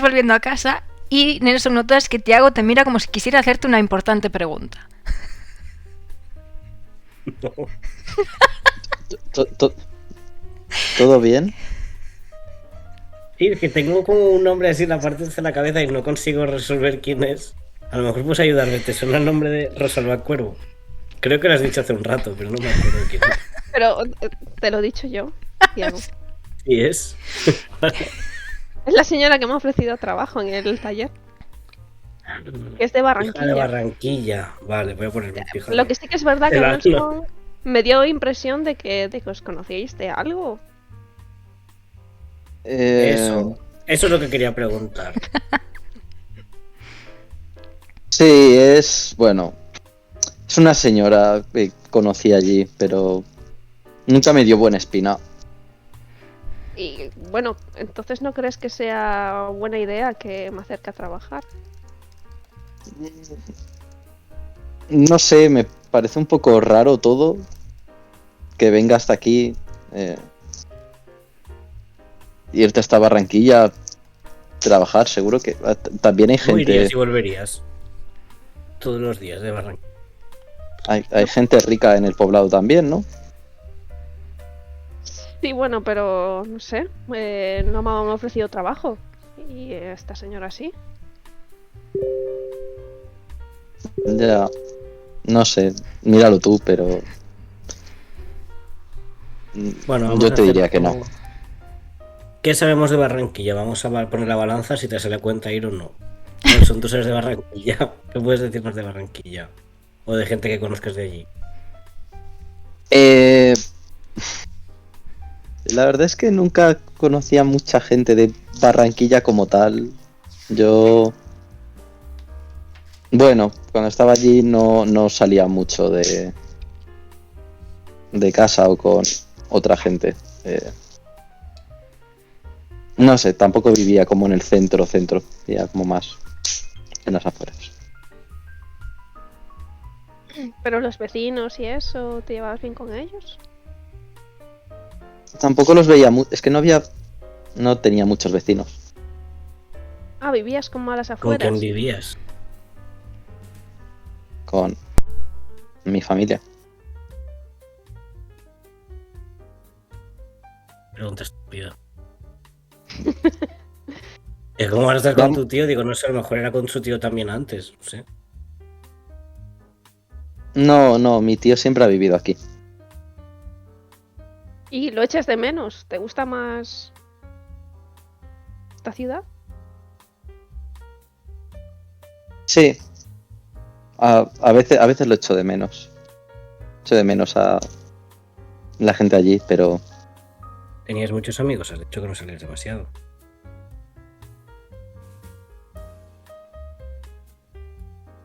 volviendo a casa y Nelson notas que Tiago te mira como si quisiera hacerte una importante pregunta. No. ¿Todo bien? Sí, es que tengo como un nombre así en la parte de la cabeza y no consigo resolver quién es. A lo mejor puedes ayudarme. ¿Te suena el nombre de Rosalba Cuervo? Creo que lo has dicho hace un rato, pero no me acuerdo quién es. Pero te lo he dicho yo, Tiago. Sí es. Es la señora que me ha ofrecido trabajo en el taller. Que es de Barranquilla. Hija de Barranquilla. Vale, voy a ponerme fija. Lo que sí que es verdad que El Nelson me dio impresión de que os conocíais de algo. Eso es lo que quería preguntar. Sí, es una señora que conocí allí, pero nunca me dio buena espina. Y bueno, entonces ¿no crees que sea buena idea que me acerque a trabajar? No sé, me parece un poco raro todo que venga hasta aquí, irte hasta Barranquilla a trabajar. Seguro que también hay ¿Cómo gente. irías y volverías? Todos los días de Barranquilla. Hay gente rica en el poblado también, ¿no? Sí, bueno, pero no sé, no me han ofrecido trabajo. Y esta señora sí. Ya, no sé, míralo tú, pero Bueno, vamos yo a te hacer diría que no. como- ¿Qué sabemos de Barranquilla? Vamos a poner la balanza si te sale cuenta ir o no. Nelson, tú eres de Barranquilla. ¿Qué puedes decirnos de Barranquilla? O de gente que conozcas de allí. La verdad es que nunca conocí a mucha gente de Barranquilla como tal. Bueno, cuando estaba allí no salía mucho de casa o con otra gente. No sé, tampoco vivía como en el centro, vivía como más en las afueras. Pero los vecinos y eso, ¿te llevabas bien con ellos? Tampoco los veía mucho, es que no tenía muchos vecinos. Ah, vivías como a las ¿Con afueras. quién vivías? Con mi familia. Pregunta estúpida. Es como vas a estar con tu tío, digo, no sé, a lo mejor era con su tío también antes, no sé. No, mi tío siempre ha vivido aquí. ¿Y lo echas de menos? ¿Te gusta más esta ciudad? Sí. A veces lo echo de menos. Echo de menos a la gente allí, pero Tenías muchos amigos, has dicho que no salías demasiado.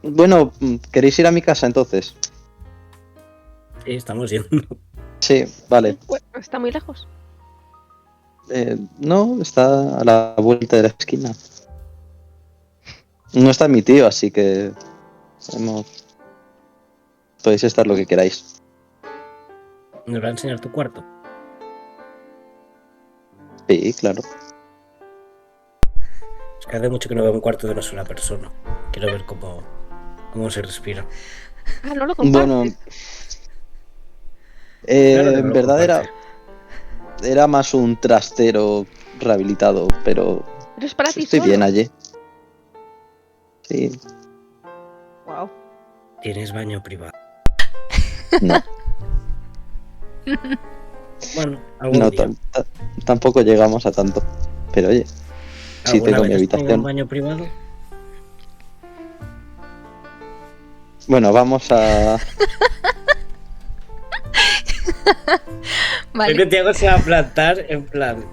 bueno, ¿queréis ir a mi casa entonces? Sí, estamos yendo. Sí, vale. Bueno, está muy lejos. No, está a la vuelta de la esquina. No está mi tío, así que podéis estar lo que queráis. ¿Nos va a enseñar tu cuarto? Sí, claro. Es que hace mucho que no veo un cuarto de una sola persona. Quiero ver cómo se respira. Ah, no lo compartes. Bueno, Claro que no en lo verdad comparte. era más un trastero rehabilitado, pero Pero es para ti estoy solo. bien allí. Sí, Wow. ¿Tienes baño privado? no, Bueno, algún no día. tampoco llegamos a tanto. Pero oye, sí ¿Alguna tengo mi vez has tenido un habitación. baño privado? Bueno, vamos a... Vale. Creo que Tiago se va a plantar en plan.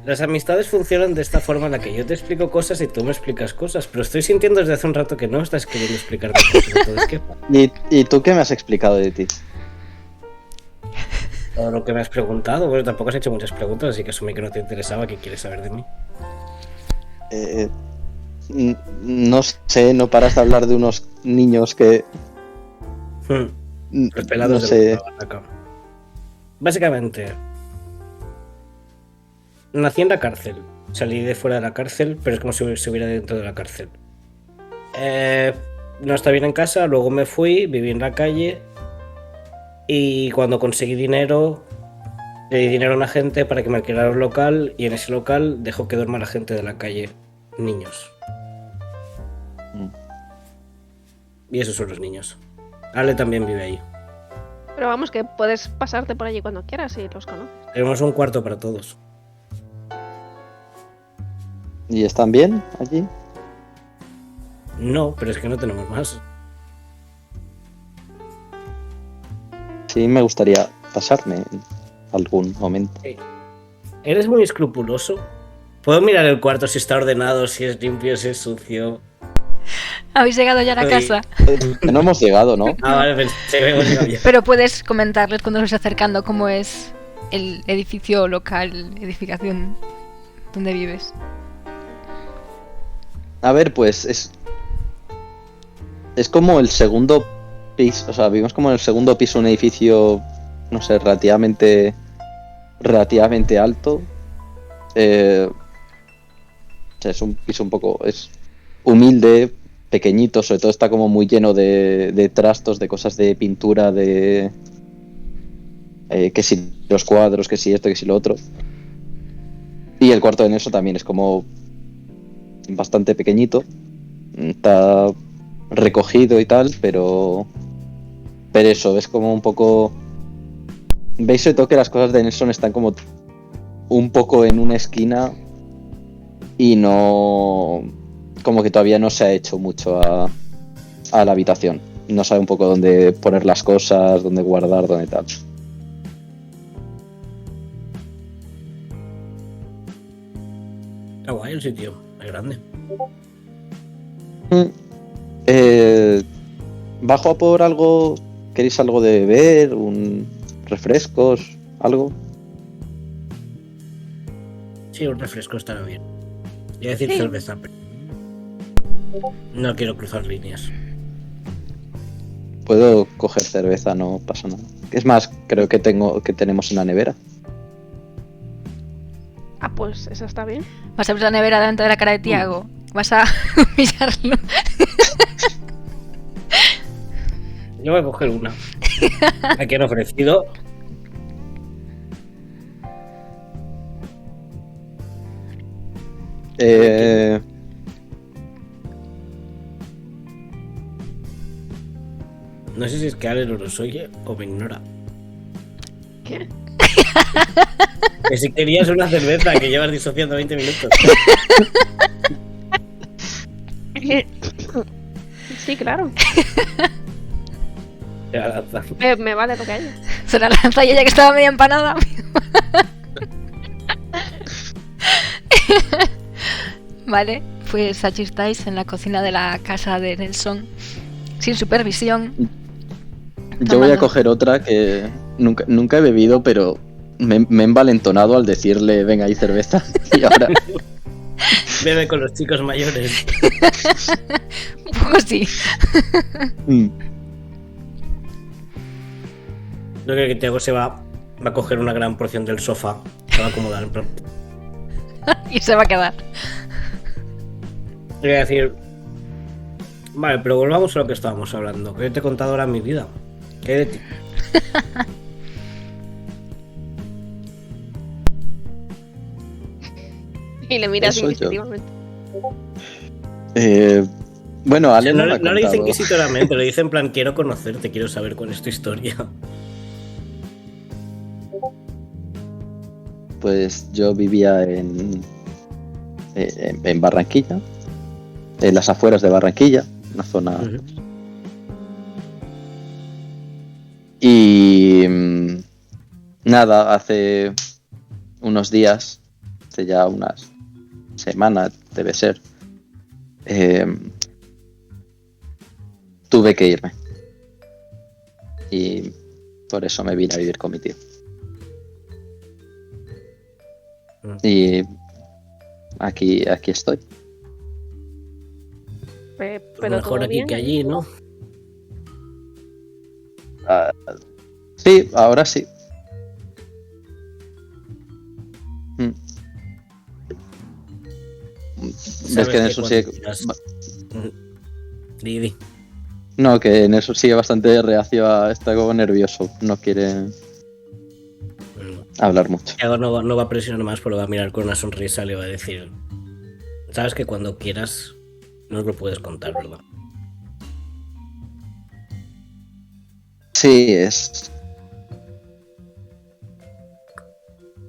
Las amistades funcionan de esta forma en la que yo te explico cosas y tú me explicas cosas, pero estoy sintiendo desde hace un rato que no estás queriendo explicarme cosas. Entonces, ¿qué pasa? ¿Y tú qué me has explicado de ti? Todo lo que me has preguntado, bueno, tampoco has hecho muchas preguntas, así que asumí que no te interesaba, ¿qué quieres saber de mí? No sé, no paras de hablar de unos niños que... Los pelados no sé. de la barraca. Básicamente, nací en la cárcel. Salí de fuera de la cárcel, pero es como si estuviera dentro de la cárcel. No estaba bien en casa, luego me fui, viví en la calle. Y cuando conseguí dinero, le di dinero a una gente para que me alquilara un local. Y en ese local dejó que duerma la gente de la calle, niños. Y esos son los niños. Ale también vive ahí. Pero vamos, que puedes pasarte por allí cuando quieras si los conoces. Tenemos un cuarto para todos. ¿Y están bien allí? No, pero es que no tenemos más. Sí, me gustaría pasarme en algún momento. Eres muy escrupuloso. ¿Puedo mirar el cuarto si está ordenado, si es limpio, si es sucio? ¿Habéis llegado ya a la Oye. casa? Que no hemos llegado, ¿no? Ah, vale, pensé que habíamos llegado ya. Pero puedes comentarles cuando os vais acercando cómo es el edificio local, edificación donde vives. A ver, pues es como el segundo piso, o sea, vivimos como en el segundo piso de un edificio, no sé, relativamente alto. O sea, es un piso un poco, es humilde, pequeñito, sobre todo está como muy lleno de trastos, de cosas de pintura, de que si los cuadros, que si esto, que si lo otro. Y el cuarto de Nelson también es como bastante pequeñito, está recogido y tal, pero eso, es como un poco, veis sobre todo que las cosas de Nelson están como un poco en una esquina y no, como que todavía no se ha hecho mucho a la habitación, no sabe un poco dónde poner las cosas, dónde guardar, dónde tal. Está guay el sitio, es grande. ¿Bajo a por algo? ¿Queréis algo de beber? ¿Refrescos? ¿Algo? Sí, un refresco estará bien. Voy a decir Sí. cerveza, pero no quiero cruzar líneas. Puedo coger cerveza, no pasa nada. Es más, creo que tenemos en la nevera. Ah, pues eso está bien. ¿Vas a abrir la nevera delante de la cara de Tiago? ¿Vas a humillarlo? Yo voy a coger una. La que han ofrecido. No sé si es que Ale no los oye o me ignora. ¿Qué? Que si querías una cerveza que llevas disociando 20 minutos. Sí, claro. Ya la lanza. Me vale lo que haya. Se la lanza y ella que estaba media empanada. Vale, pues allí estáis en la cocina de la casa de Nelson, sin supervisión. Yo voy a Tomando. coger otra que nunca he bebido, pero me he envalentonado al decirle, venga, hay cerveza. Y ahora Bebe con los chicos mayores. Un poco sí. Yo creo que Tiago se va a coger una gran porción del sofá. Se va a acomodar en plan. Y se va a quedar. Le voy a decir. Vale, pero volvamos a lo que estábamos hablando. Que yo te he contado ahora mi vida. ¿Qué hay de ti? Y le miras Eso yo. inquisitivamente. Bueno, O Ale sea, no no, me ha no lo dice contado. inquisitoramente, lo dice en plan, quiero conocerte, quiero saber cuál es tu historia. Pues yo vivía en Barranquilla, en las afueras de Barranquilla, una zona. Ujú. Y nada, hace unos días, hace ya unas semanas, debe ser, tuve que irme. Y por eso me vine a vivir con mi tío. Y aquí estoy. Pero Mejor todo aquí bien. que allí, ¿no? Ah, sí, ahora sí. ves que Nelson sigue. Di. No, que Nelson sigue bastante reacio, está como nervioso, no quiere hablar mucho. Tiago no va a presionar más, pero va a mirar con una sonrisa y le va a decir: sabes que cuando quieras nos lo puedes contar, ¿verdad? Sí, es.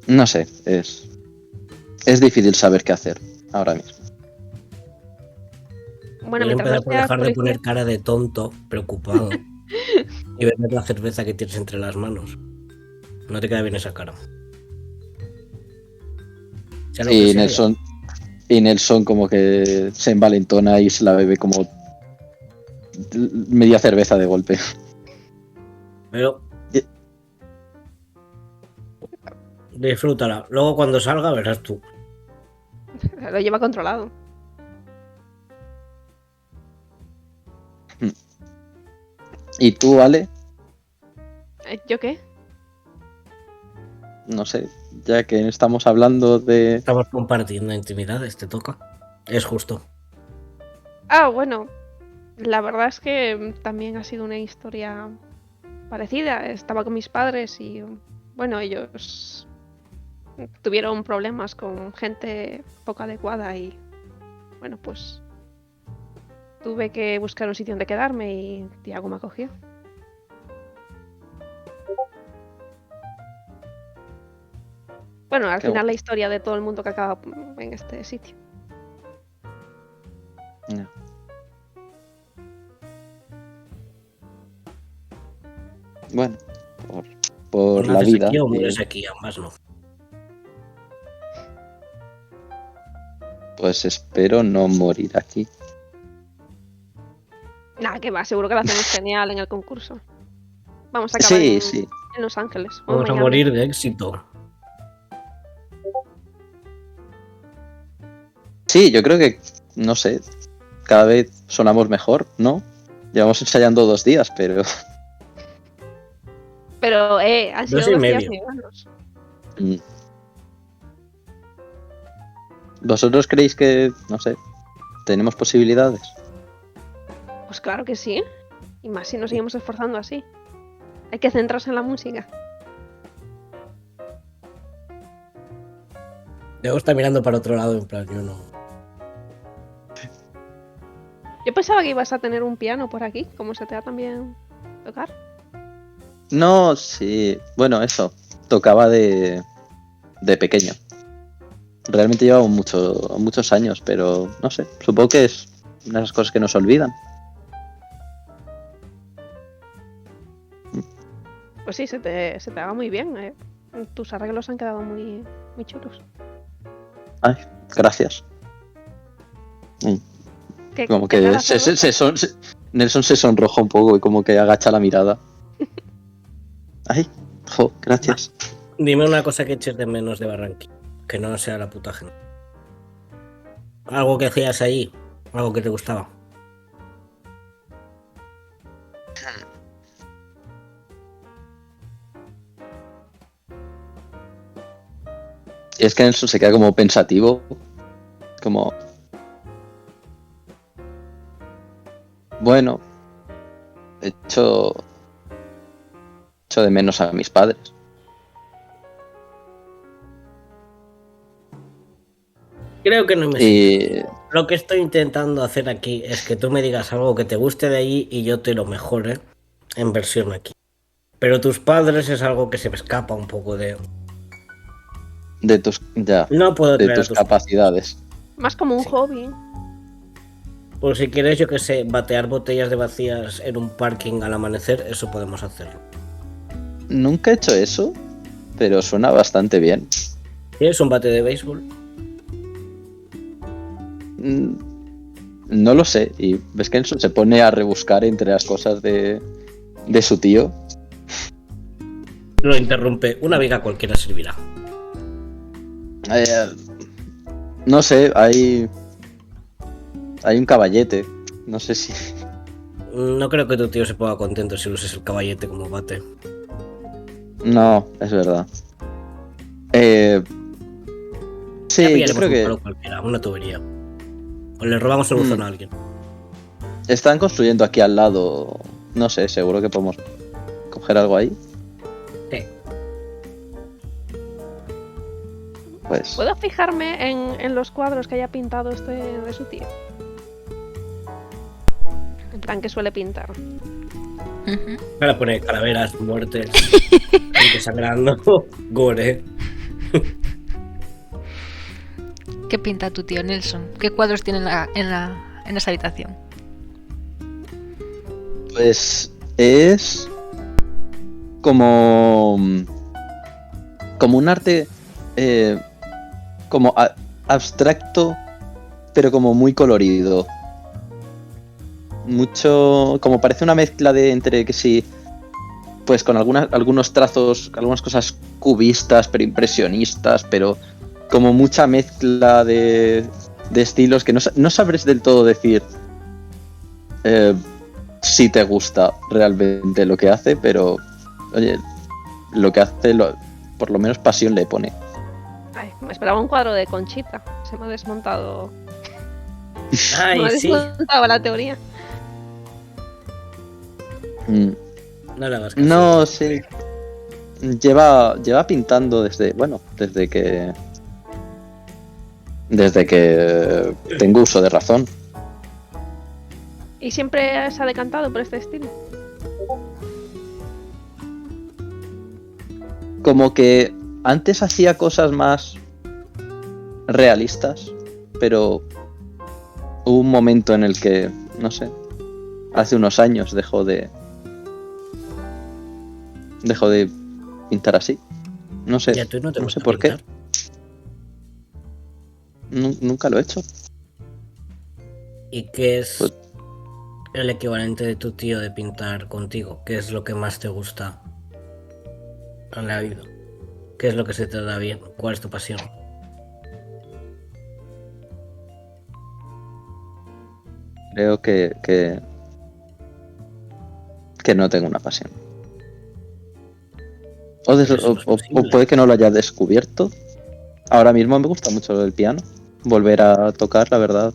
No sé, es difícil saber qué hacer ahora mismo. Bueno, Voy a mientras empezar por sea dejar de policía- poner cara de tonto, preocupado, y ver la cerveza que tienes entre las manos. No te queda bien esa cara. Sea lo que Y sea, Nelson como que se envalentona y se la bebe como media cerveza de golpe. pero disfrútala. Luego cuando salga verás tú. lo lleva controlado. ¿Y tú, Ale? ¿Yo qué? No sé, ya que estamos hablando de... Estamos compartiendo intimidades, te toca. Es justo. Ah, bueno, la verdad es que también ha sido una historia parecida. Estaba con mis padres y, bueno, ellos tuvieron problemas con gente poco adecuada y, bueno, pues tuve que buscar un sitio donde quedarme y Tiago me acogió. Bueno, al Qué final guay. la historia de todo el mundo que acaba en este sitio. No. Bueno, por la ¿Naces vida. aquí o y, mueres aquí? Ambas no. pues espero no morir aquí. Nada, que va, seguro que lo hacemos genial en el concurso. Vamos a acabar Sí, en, sí. en Los Ángeles. o en Vamos a Miami. morir de éxito. Sí, yo creo que, no sé, cada vez sonamos mejor, ¿no? Llevamos ensayando 2 días, pero... Pero, han sido 2 y 2 días medio. muy buenos. Mm. ¿Vosotros creéis que, no sé, tenemos posibilidades? Pues claro que sí. Y más si nos seguimos esforzando así. Hay que centrarse en la música. Luego está mirando para otro lado, en plan, yo no. Yo pensaba que ibas a tener un piano por aquí, como se te da también tocar. No, sí. Bueno, eso. Tocaba de pequeño. Realmente llevaba muchos años, pero no sé. Supongo que es una de las cosas que nos olvidan. Pues sí, se te va muy bien. Tus arreglos han quedado muy, muy chulos. Ay, gracias. Como ¿Qué tal que la cerveza? Nelson se sonroja un poco y como que agacha la mirada. Ay, gracias. Dime una cosa que eches de menos de Barranquilla. Que no sea la puta gente. Algo que hacías ahí. Algo que te gustaba. Y es que Nelson se queda como pensativo. Como... Bueno, echo de menos a mis padres. Creo que no me Y Lo que estoy intentando hacer aquí es que tú me digas algo que te guste de ahí y yo te lo mejore en versión aquí. Pero tus padres es algo que se me escapa un poco de... de tus No puedo de traer a tus tus capacidades. Más como un Sí. hobby. Por si quieres, yo que sé, batear botellas de vacías en un parking al amanecer, eso podemos hacerlo. Nunca he hecho eso, pero suena bastante bien. ¿Tienes un bate de béisbol? No lo sé. Y ves que Nelson se pone a rebuscar entre las cosas de su tío. Lo interrumpe. Una viga cualquiera servirá. No sé, hay un caballete. No sé si... No creo que tu tío se ponga contento si uses el caballete como bate. No, es verdad. Ya Sí, yo pillaremos creo un que... palo cualquiera, una tubería. O le robamos el buzón Mm. a alguien. Están construyendo aquí al lado. No sé, seguro que podemos coger algo ahí. Sí. Pues. ¿Puedo fijarme en los cuadros que haya pintado este de su tío? En plan, que suele pintar. Ujú. Para poner calaveras, muertes, gente sangrando, gore. ¿Qué pinta tu tío Nelson? ¿Qué cuadros tiene en esa habitación? Pues es como un arte como abstracto, pero como muy colorido. Mucho, como parece una mezcla de entre que sí, pues con algunos trazos, algunas cosas cubistas, pero impresionistas, pero como mucha mezcla de estilos que no sabres del todo decir si te gusta realmente lo que hace, pero oye, lo que hace, por lo menos pasión le pone. Ay, me esperaba un cuadro de Conchita. Se me ha desmontado. Ay, me ha sí. desmontado la teoría. Mm. No le hagas caso. No, sí. Lleva pintando desde que tengo uso de razón. ¿Y siempre se ha decantado por este estilo? Como que antes hacía cosas más realistas, pero hubo un momento en el que, no sé, hace unos años dejó de pintar así. No sé, ¿Y a tú no te no gusta sé por qué. pintar? Nunca lo he hecho. ¿Y qué es Pues- el equivalente de tu tío de pintar contigo? ¿Qué es lo que más te gusta en la vida? ¿Qué es lo que se te da bien? ¿Cuál es tu pasión? Creo que no tengo una pasión. Pero eso no es O posible. puede que no lo haya descubierto. Ahora mismo me gusta mucho el piano. Volver a tocar, la verdad,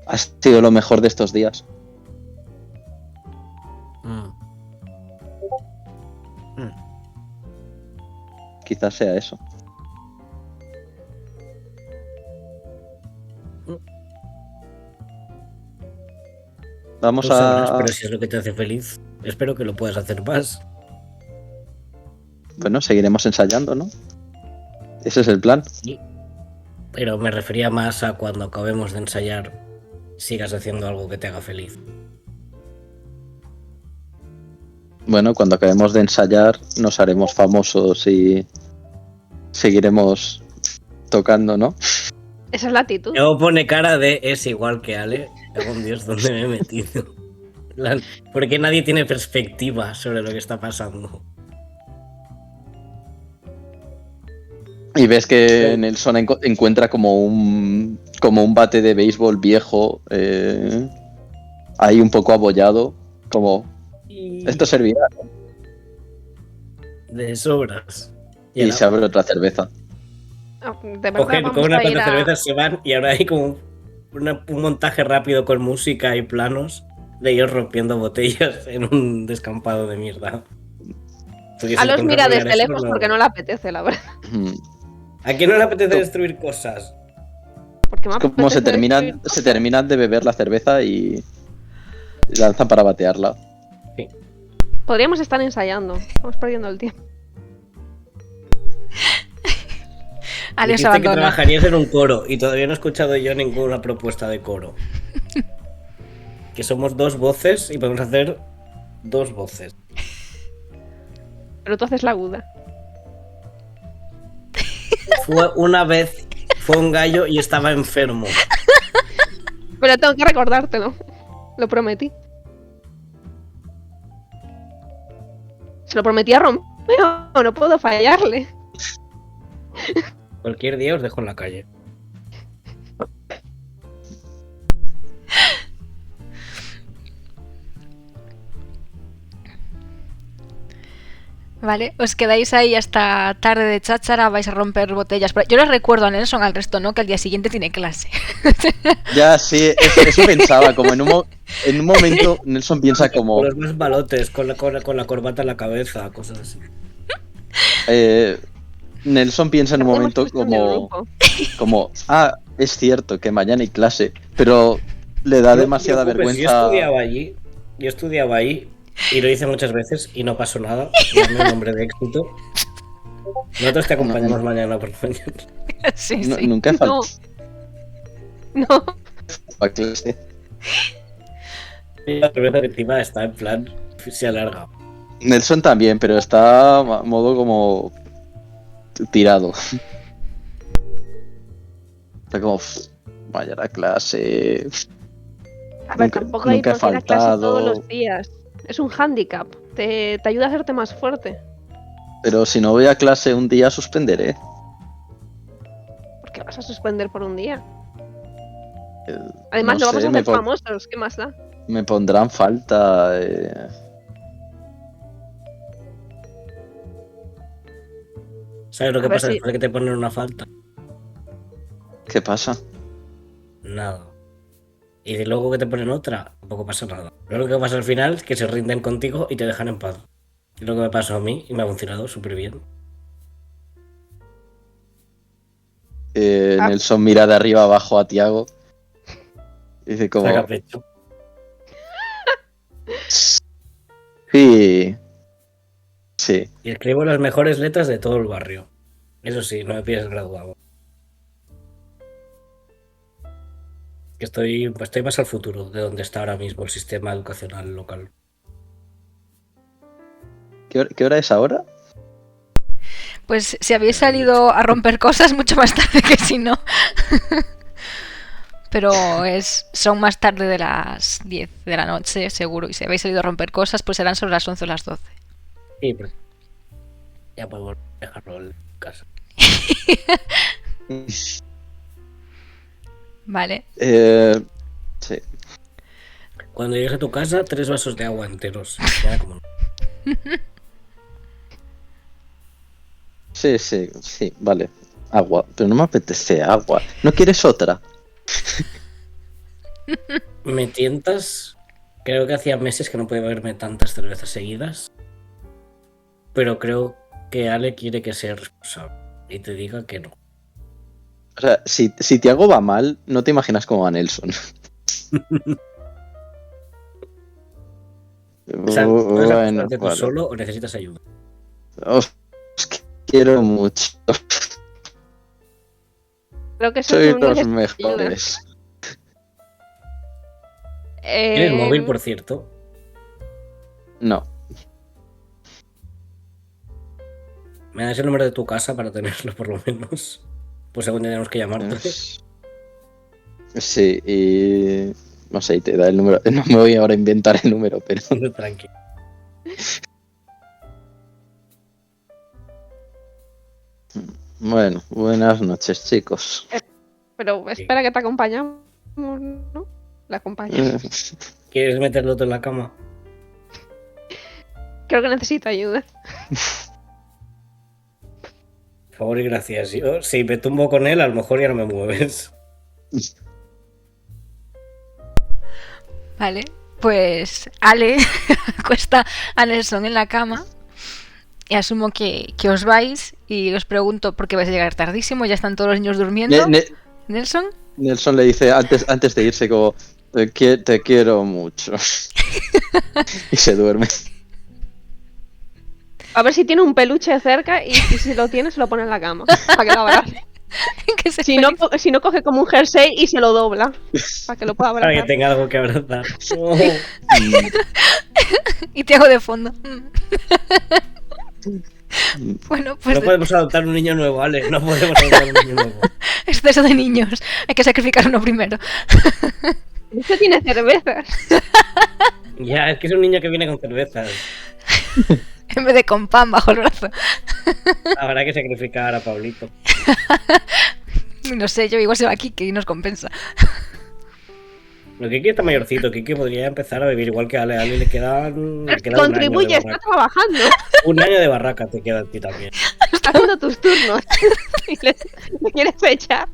ha sido lo mejor de estos días. Mm. Mm. Quizás sea eso. Vamos Tú sabrás, a... pero si es lo que te hace feliz, espero que lo puedas hacer más. Bueno, seguiremos ensayando, ¿no? Ese es el plan. Sí. Pero me refería más a cuando acabemos de ensayar, sigas haciendo algo que te haga feliz. Bueno, cuando acabemos de ensayar nos haremos famosos y seguiremos tocando, ¿no? Esa es la actitud. Luego pone cara de es igual que Ale. Cago en Dios, ¿dónde me he metido? Porque nadie tiene perspectiva sobre lo que está pasando. Y ves que Nelson encuentra como un bate de béisbol viejo, ahí un poco abollado, como esto servirá, De sobras. y se abre otra cerveza. Ah, de verdad, Cogen vamos una a ir cuanta a... cervezas, se van y ahora hay como un montaje rápido con música y planos de ellos rompiendo botellas en un descampado de mierda. Porque A si los con mira desarrollar desde eso, lejos porque no le apetece, la verdad. ¿A quién no le apetece destruir cosas? Porque me Es como se apetece terminan, destruir se terminan de beber la cerveza y lanzan para batearla. Sí. Podríamos estar ensayando. Estamos perdiendo el tiempo. Adiós, Dijiste que abandona. trabajarías en un coro y todavía no he escuchado yo ninguna propuesta de coro. Que somos dos voces y podemos hacer dos voces. Pero tú haces la aguda. Fue un gallo y estaba enfermo. Pero tengo que recordártelo. Lo prometí. Se lo prometí a Romeo. No puedo fallarle. Cualquier día os dejo en la calle. Vale, os quedáis ahí hasta tarde de cháchara, vais a romper botellas. Yo les recuerdo a Nelson, al resto no, que al día siguiente tiene clase. Ya, sí, eso pensaba, como en un momento Nelson piensa como... Con los más balotes, con la corbata en la cabeza, cosas así. Nelson piensa en un momento Hacemos cuestión de como, grupo. es cierto que mañana hay clase, pero le da No te demasiada preocupes, vergüenza. Yo estudiaba allí y lo hice muchas veces y no pasó nada. Llamé un hombre de éxito. Nosotros te acompañamos mañana por la mañana. Sí, No, sí. nunca No. falta No. a clase. La cerveza que encima está en plan, se alarga. Nelson también, pero está a modo como tirado. Está como, vaya la clase. A ver, Nunca- tampoco hay nunca he por qué ir a clase faltado. todos los días. Es un hándicap. Te ayuda a hacerte más fuerte. Pero si no voy a clase un día, suspenderé. ¿Por qué vas a suspender por un día? Eh, Además, no no vamos sé, a hacer famosos. ¿Qué más da? me pondrán falta. ¿Sabes lo que A ver pasa si- después de que te ponen una falta? ¿Qué pasa? Nada. Y de luego que te ponen otra, tampoco pasa nada. Lo único que pasa al final es que se rinden contigo y te dejan en paz. Es lo que me pasó a mí y me ha funcionado súper bien. Ah. Nelson mira de arriba abajo a Tiago. Y dice como... Saca pecho. Sí. Sí. Y escribo las mejores letras de todo el barrio. Eso sí, no me pides graduado. Que estoy más al futuro de donde está ahora mismo el sistema educacional local. ¿Qué hora es ahora? Pues si habéis salido a romper cosas mucho más tarde que si no. Pero son más tarde de las 10 de la noche, seguro. Y si habéis salido a romper cosas, pues serán sobre las 11 o las 12. Sí, pues ya podemos dejarlo en casa. Vale. Sí. Cuando llegues a tu casa, 3 vasos de agua enteros. Ya como... Sí, vale. Agua. Pero no me apetece agua. ¿No quieres otra? Me tientas. Creo que hacía meses que no podía beberme tantas cervezas seguidas. Pero creo que Ale quiere que sea responsable y te diga que no. O sea, si Tiago va mal, no te imaginas cómo va Nelson. O sea, ¿puedes Bueno, acostarte tú vale. solo o necesitas ayuda? Os quiero mucho. Creo que eso Sois es los ayuda. mejores. ¿Tienes móvil, por cierto? No. ¿Me das el número de tu casa para tenerlo por lo menos? Pues según tenemos que llamarte. Sí, y... No sé, y te da el número. No me voy ahora a inventar el número, pero... Tranquilo. Bueno, buenas noches, chicos. Pero espera que te acompañamos, ¿no? La acompaña. ¿Quieres meterlo tú en la cama? Creo que necesito ayuda. Por favor y gracias. Yo, si me tumbo con él, a lo mejor ya no me mueves. Vale. Pues Ale acuesta a Nelson en la cama. Y asumo que os vais. Y os pregunto por qué vais a llegar tardísimo. Ya están todos los niños durmiendo. Nelson. Nelson le dice antes de irse como... Te quiero mucho. Y se duerme. A ver si tiene un peluche cerca y si lo tiene se lo pone en la cama. Para que lo abrace. Que se Si no coge como un jersey y se lo dobla. Para que lo pueda Para que abrazar. tenga algo que abrazar. Oh. Y te hago de fondo. Bueno, pues No podemos adoptar un niño nuevo, Ale. No podemos adoptar un niño nuevo. exceso de niños. Hay que sacrificar uno primero. Este tiene cervezas. Ya, es que es un niño que viene con cervezas. En vez de con pan bajo el brazo. Habrá que sacrificar a Pablito. No sé, yo igual se va aquí que nos compensa. No, Kiki está mayorcito. Kiki podría empezar a vivir igual que Ale. Ale le queda Contribuye, está trabajando. Un año de barraca te queda a ti también. Está haciendo tus turnos. Y le quieres echar.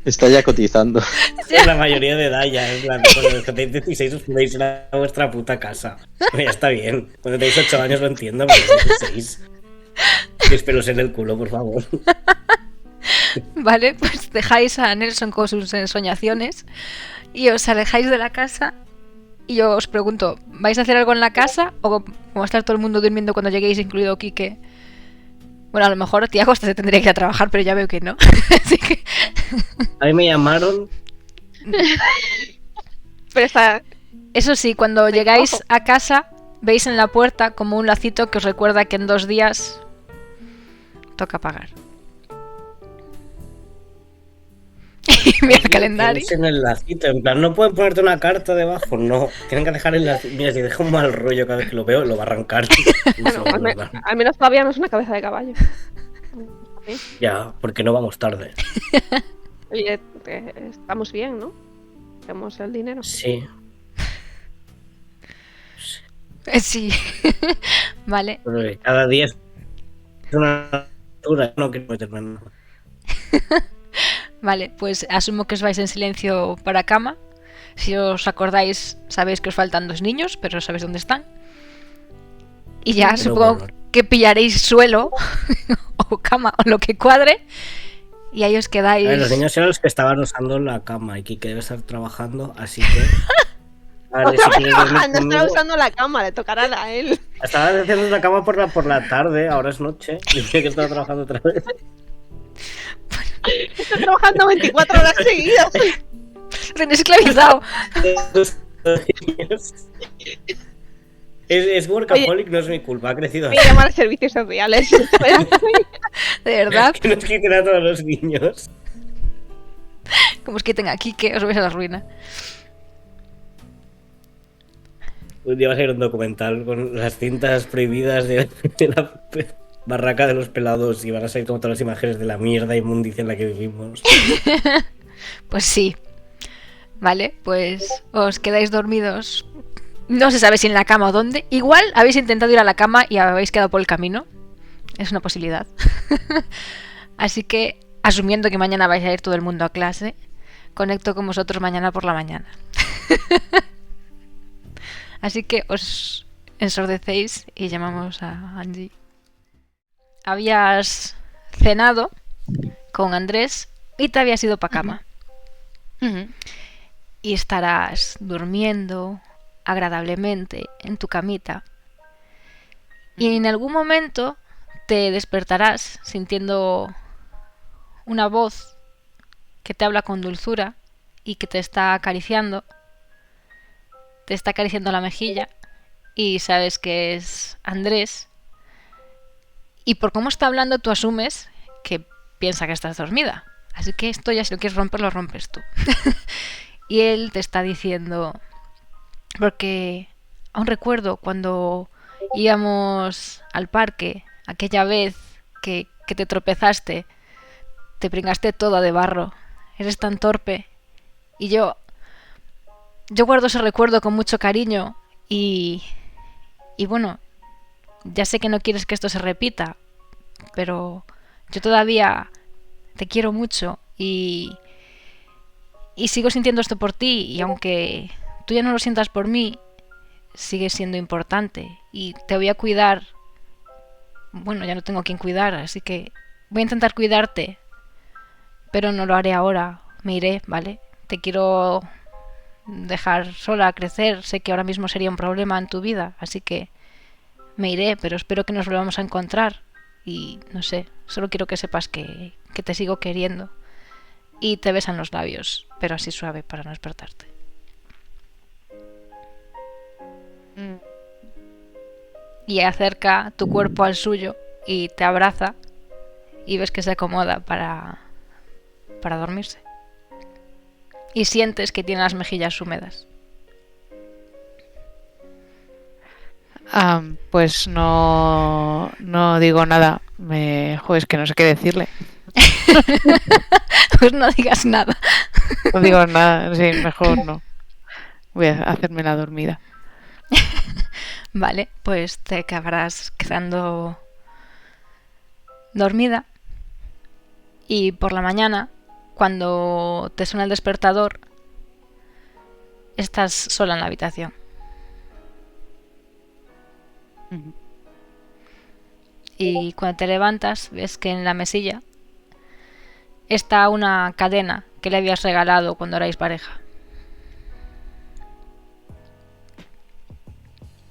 Está ya cotizando. Es la mayoría de edad ya. En plan, cuando los que tenéis 16 os podéis ir a vuestra puta casa. Pues ya está bien. Cuando tenéis 8 años lo entiendo, pero 16. Que pelos en el culo, por favor. Vale, pues dejáis a Nelson con sus ensoñaciones y os alejáis de la casa. Y yo os pregunto, ¿vais a hacer algo en la casa o va a estar todo el mundo durmiendo cuando lleguéis, incluido Quique? Bueno, a lo mejor tía Costa se tendría que ir a trabajar, pero ya veo que no. Así que... A mí me llamaron. Pero está... Eso sí, cuando llegáis a casa, veis en la puerta como un lacito que os recuerda que en 2 días toca pagar. Y mira el calendario. En el lacito, en plan, no pueden ponerte una carta debajo, no. Tienen que dejar el lacito. Mira, si deja un mal rollo cada vez que lo veo, lo va a arrancar. Bueno, al menos todavía no es una cabeza de caballo. Ya, porque no vamos tarde. Oye, estamos bien, ¿no? Tenemos el dinero. Sí. Sí. Vale. Pero cada día es una altura, no quiero meterme en nada. Vale, pues asumo que os vais en silencio para cama. Si os acordáis, sabéis que os faltan 2 niños, pero sabéis dónde están. Y ya Pero supongo bueno, que pillaréis suelo o cama o lo que cuadre. Y ahí os quedáis. A ver, los niños eran los que estaban usando la cama y Kike debe estar trabajando, así que... Vale, si quieres dormir No conmigo- está usando la cama, le tocará a él. Estaba haciendo la cama por la tarde, ahora es noche. Y dice que estaba trabajando otra vez. Está trabajando 24 horas seguidas. Tenéis esclavizado. Es workaholic, no es mi culpa, ha crecido Voy así. a llamar a servicios sociales. De verdad. Que nos quiten a todos los niños. Como os quiten aquí, que os vais a la ruina. Un día va a ser un documental con las cintas prohibidas de la barraca de los pelados y van a salir como todas las imágenes de la mierda inmundicia en la que vivimos. Pues sí. Vale, pues os quedáis dormidos. No se sabe si en la cama o dónde. Igual habéis intentado ir a la cama y habéis quedado por el camino. Es una posibilidad. Así que, asumiendo que mañana vais a ir todo el mundo a clase, conecto con vosotros mañana por la mañana. Así que os ensordecéis y llamamos a Angie. Habías cenado con Andrés y te habías ido para cama. Y estarás durmiendo agradablemente en tu camita. Y en algún momento te despertarás sintiendo una voz que te habla con dulzura y que te está acariciando. Te está acariciando la mejilla y sabes que es Andrés. Y por cómo está hablando tú asumes que piensa que estás dormida. Así que esto ya si lo quieres romper, lo rompes tú. Y él te está diciendo... Porque aún recuerdo cuando íbamos al parque, aquella vez que te tropezaste, te pringaste toda de barro. Eres tan torpe. Y yo guardo ese recuerdo con mucho cariño y bueno, ya sé que no quieres que esto se repita, pero yo todavía te quiero mucho y sigo sintiendo esto por ti, y aunque tú ya no lo sientas por mí, sigues siendo importante y te voy a cuidar. Bueno, ya no tengo quien cuidar, así que voy a intentar cuidarte, pero no lo haré ahora, me iré, ¿vale? Te quiero dejar sola crecer, sé que ahora mismo sería un problema en tu vida, así que me iré, pero espero que nos volvamos a encontrar y no sé, solo quiero que sepas que te sigo queriendo. Y te besan los labios, pero así suave para no despertarte. Y acerca tu cuerpo al suyo y te abraza y ves que se acomoda para dormirse. Y sientes que tiene las mejillas húmedas. Pues no digo nada. Joder, es que no sé qué decirle. Pues no digas nada. No digo nada, sí, mejor no. Voy a hacerme la dormida. Vale, pues te acabarás quedando dormida y por la mañana, cuando te suena el despertador, estás sola en la habitación. Y cuando te levantas, ves que en la mesilla está una cadena que le habías regalado cuando erais pareja.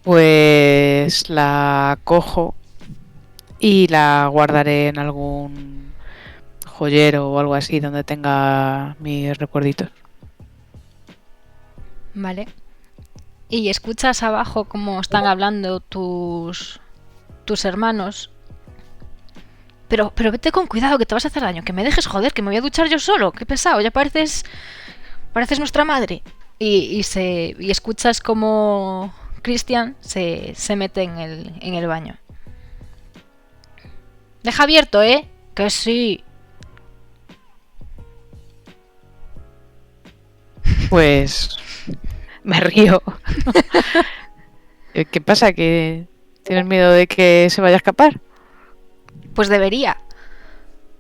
Pues la cojo y la guardaré en algún joyero o algo así donde tenga mis recuerditos. Vale. Y escuchas abajo cómo están hablando tus hermanos. Pero vete con cuidado, que te vas a hacer daño. Que me dejes joder, que me voy a duchar yo solo. Qué pesado, ya pareces nuestra madre. Y escuchas como Christian se mete en el baño. Deja abierto, ¿eh? Que sí. Pues me río. ¿Qué pasa? ¿Que tienes miedo de que se vaya a escapar? Pues debería.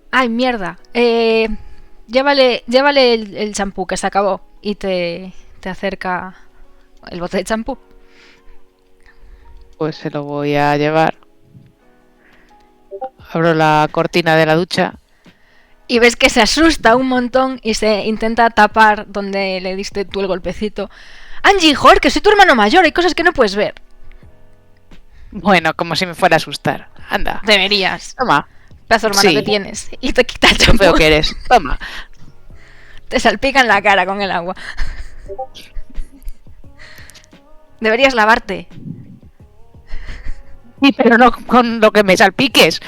Ay, mierda. Llévale el champú, que se acabó. Y te acerca el bote de champú. Pues se lo voy a llevar. Abro la cortina de la ducha. Y ves que se asusta un montón y se intenta tapar donde le diste tú el golpecito. Angie, joder, que soy tu hermano mayor, hay cosas que no puedes ver. Bueno, como si me fuera a asustar. Anda. Deberías. Toma. Pedazo hermano Sí. que tienes. Y te quita el Qué champú. feo que eres. Toma. Te salpica en la cara con el agua. Deberías lavarte. Sí, pero no con lo que me salpiques.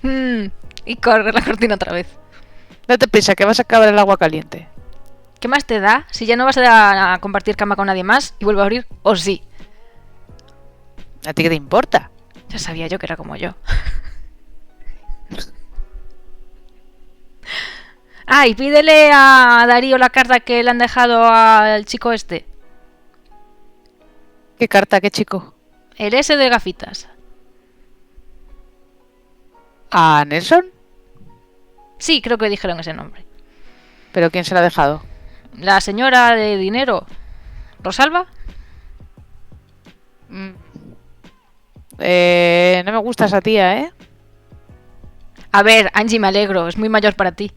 Y corre la cortina otra vez. Date prisa, que vas a acabar el agua caliente. ¿Qué más te da? Si ya no vas a compartir cama con nadie más y vuelve a abrir, o sí. ¿A ti qué te importa? Ya sabía yo que era como yo. Ah, y pídele a Darío la carta que le han dejado al chico este. ¿Qué carta, qué chico? El ese de gafitas. ¿A Nelson? Sí, creo que dijeron ese nombre. ¿Pero quién se la ha dejado? La señora de dinero. ¿Rosalba? No me gusta esa tía, ¿eh? A ver, Angie, me alegro. Es muy mayor para ti.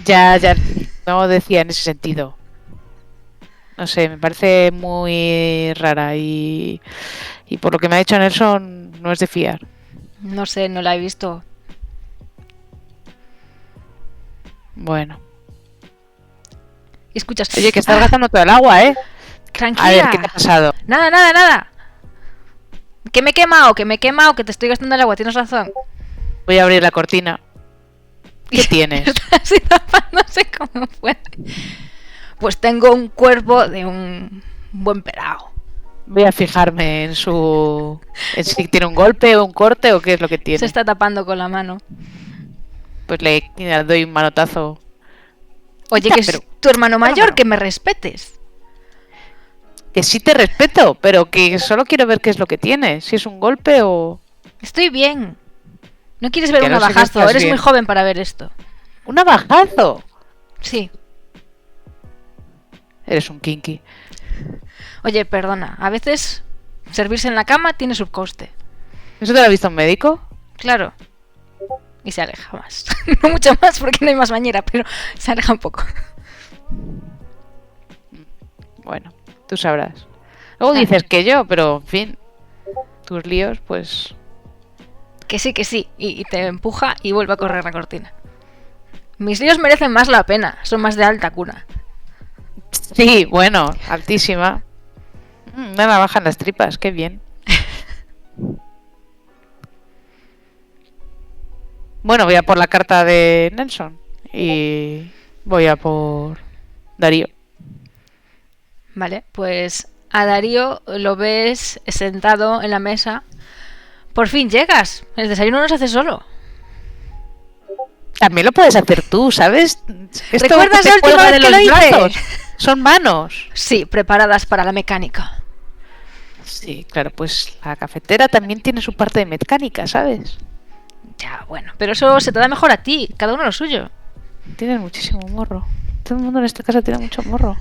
Ya, no decía en ese sentido. No sé, me parece muy rara y por lo que me ha dicho Nelson no es de fiar. No sé, no la he visto. Bueno. Y escuchas... Oye, que estás gastando todo el agua, ¿eh? Tranquila. A ver, ¿qué te ha pasado? Nada. Que me he quemado, que te estoy gastando el agua, tienes razón. Voy a abrir la cortina. ¿Qué tienes? Estás tapándose como puede. Pues tengo un cuerpo de un buen pelao. Voy a fijarme en si tiene un golpe o un corte o qué es lo que tiene. Se está tapando con la mano. Pues le doy un manotazo. Oye, que es tu hermano mayor, que me respetes. Que sí te respeto, pero que solo quiero ver qué es lo que tiene. Si es un golpe o... Estoy bien. ¿No quieres ver Que un no sé que navajazo? estás Eres bien. muy joven para ver esto. ¡Un navajazo! Sí. Eres un kinky. Oye, perdona. A veces servirse en la cama tiene su coste. ¿Eso te lo ha visto un médico? Claro. Y se aleja más. No mucho más porque no hay más bañera, pero se aleja un poco. Bueno, tú sabrás. Luego dices que yo, pero en fin. Tus líos, pues... Que sí. Y te empuja y vuelve a correr la cortina. Mis líos merecen más la pena. Son más de alta cuna. Sí, bueno, altísima. Una navaja en las tripas, qué bien. Bueno, voy a por la carta de Nelson. Y voy a por Darío. Vale, pues a Darío lo ves sentado en la mesa. Por fin llegas. El desayuno no se hace solo. También lo puedes hacer tú, ¿sabes? Esto ¿Recuerdas te la última cuelga vez de que los lo hice? brazos. Son manos. Sí, preparadas para la mecánica. Sí, claro, pues la cafetera también tiene su parte de mecánica, ¿sabes? Ya, bueno, pero eso se te da mejor a ti, cada uno lo suyo. Tienes muchísimo morro. Todo el mundo en esta casa tiene mucho morro.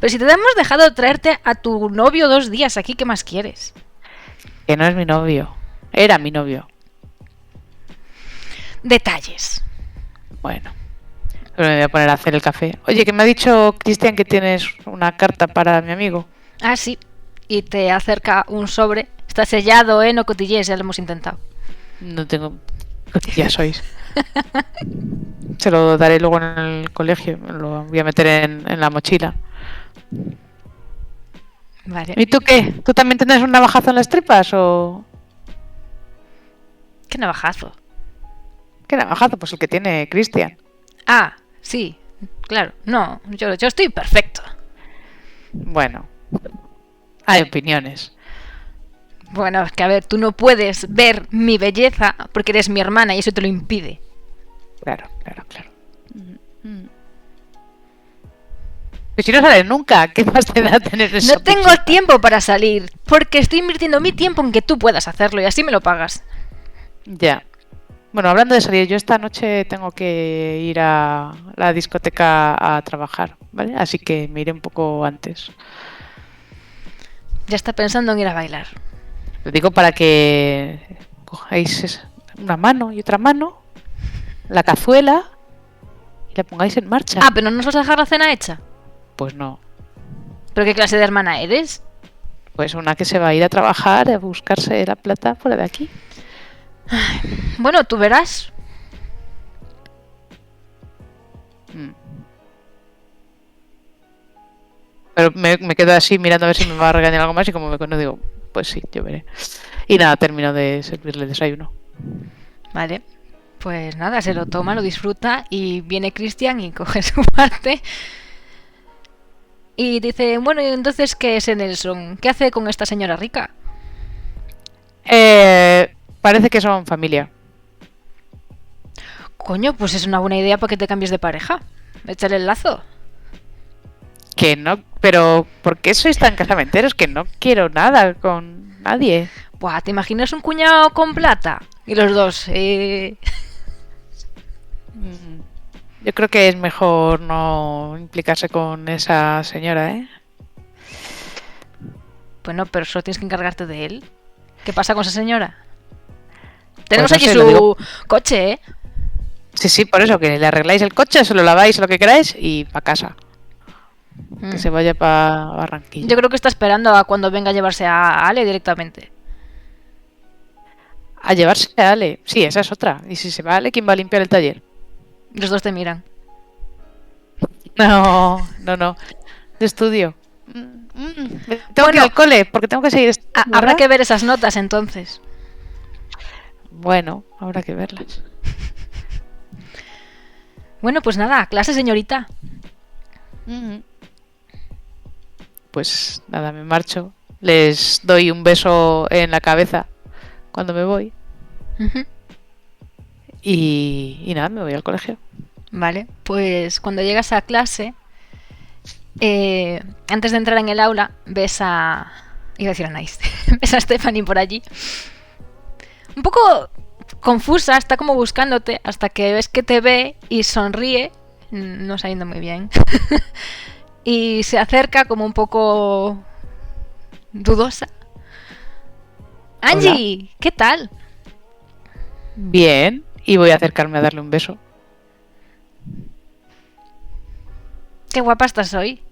Pero si te hemos dejado traerte a tu novio 2 días aquí, ¿qué más quieres? Que no es mi novio. Era mi novio. Detalles. Bueno, pero me voy a poner a hacer el café. Oye, que me ha dicho Cristian que tienes una carta para mi amigo. Ah, sí. Y te acerca un sobre. Está sellado, ¿eh? No cotillees, ya lo hemos intentado. No tengo... Ya sois. Se lo daré luego en el colegio. Lo voy a meter en la mochila. Vale. ¿Y tú qué? ¿Tú también tienes un navajazo en las tripas o...? ¿Qué navajazo? ¿Qué navajazo? Pues el que tiene Cristian. Ah, sí. Claro. No, yo estoy perfecto. Bueno, hay opiniones. Bueno, es que a ver, tú no puedes ver mi belleza porque eres mi hermana y eso te lo impide. Claro. Pues si no sales nunca, ¿qué más te da tener eso? No tengo tiempo para salir porque estoy invirtiendo mi tiempo en que tú puedas hacerlo y así me lo pagas. Ya. Bueno, hablando de salir, yo esta noche tengo que ir a la discoteca a trabajar, ¿vale? Así que me iré un poco antes. Ya está pensando en ir a bailar. Lo digo para que cojáis una mano y otra mano, la cazuela, y la pongáis en marcha. Ah, pero ¿no nos vas a dejar la cena hecha? Pues no. ¿Pero qué clase de hermana eres? Pues una que se va a ir a trabajar, a buscarse la plata fuera de aquí. Bueno, tú verás. Pero me quedo así mirando a ver si me va a regañar algo más y como me conozco digo, pues sí, yo veré. Y nada, termino de servirle el desayuno. Vale. Pues nada, se lo toma, lo disfruta y viene Cristian y coge su parte. Y dice, bueno, ¿y entonces qué es Nelson? ¿Qué hace con esta señora rica? Parece que son familia. Coño, pues es una buena idea para que te cambies de pareja. Échale el lazo. Que no, pero ¿por qué sois tan casamenteros? Que no quiero nada con nadie. Buah, ¿te imaginas un cuñado con plata? Y los dos, Yo creo que es mejor no implicarse con esa señora, ¿eh? Bueno, pero solo tienes que encargarte de él. ¿Qué pasa con esa señora? Tenemos Pues no aquí sé, lo digo. su coche, ¿eh? Sí, por eso, que le arregláis el coche, se lo laváis lo que queráis y para casa. Que se vaya para Barranquilla. Yo creo que está esperando a cuando venga a llevarse a Ale directamente. A llevarse a Ale. Sí, esa es otra. Y si se va Ale, ¿quién va a limpiar el taller? Los dos te miran. No. De estudio. Tengo que ir al cole porque tengo que seguir estudiando. Habrá que ver esas notas entonces. Bueno, habrá que verlas. Bueno, pues nada, clase, señorita. Pues nada, me marcho. Les doy un beso en la cabeza cuando me voy. Y nada, me voy al colegio. Vale, pues cuando llegas a clase, antes de entrar en el aula, ves a... Iba a decir a Nice. Ves a Stephanie por allí. Un poco confusa, está como buscándote, hasta que ves que te ve y sonríe. No sabiendo muy bien. Y se acerca como un poco dudosa. Angie, Hola. ¿qué tal? Bien, y voy a acercarme a darle un beso. Qué guapa estás hoy.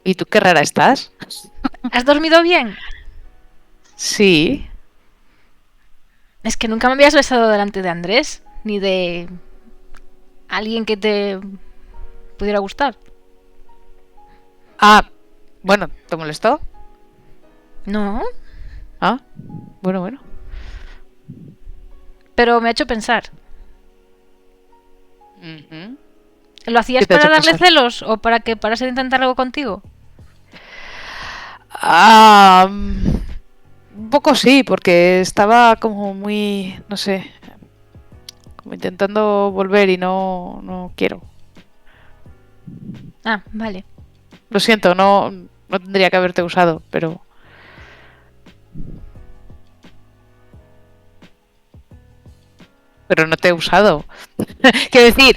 ¿Y tú qué rara estás? ¿Has dormido bien? Sí. Es que nunca me habías besado delante de Andrés, ni de alguien que te pudiera gustar. Ah, bueno, ¿te molestó? No, Ah, bueno. pero me ha hecho pensar. Ujú. ¿Lo hacías ¿Qué te ha para hecho darle pensar? celos o para que parase de intentar algo contigo? Un poco sí, porque estaba como muy, no sé, como intentando volver y no quiero. Ah, vale. Lo siento, no tendría que haberte usado, pero... Pero no te he usado. Quiero decir,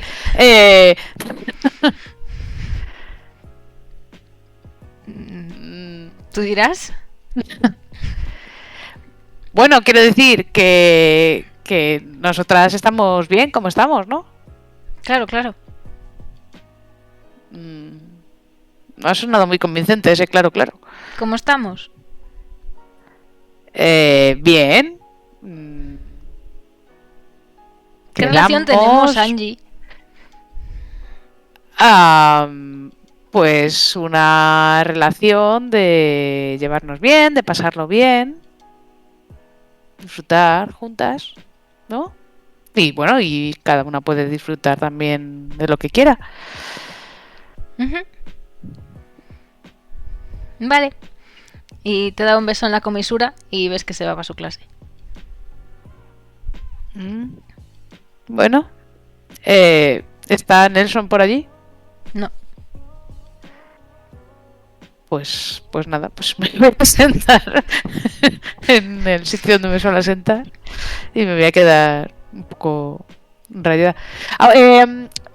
¿Tú dirás? bueno, quiero decir que nosotras estamos bien como estamos, ¿no? Claro, claro. No ha sonado muy convincente ese claro. ¿Cómo estamos? Bien. ¿Qué relación tenemos, Angie? Pues una relación de llevarnos bien, de pasarlo bien, disfrutar juntas, ¿no? Y bueno, y cada una puede disfrutar también de lo que quiera. Vale. Y te da un beso en la comisura y ves que se va para su clase. Bueno. ¿Está Nelson por allí? No. Pues nada, pues me voy a sentar en el sitio donde me suelo sentar y me voy a quedar un poco rayada.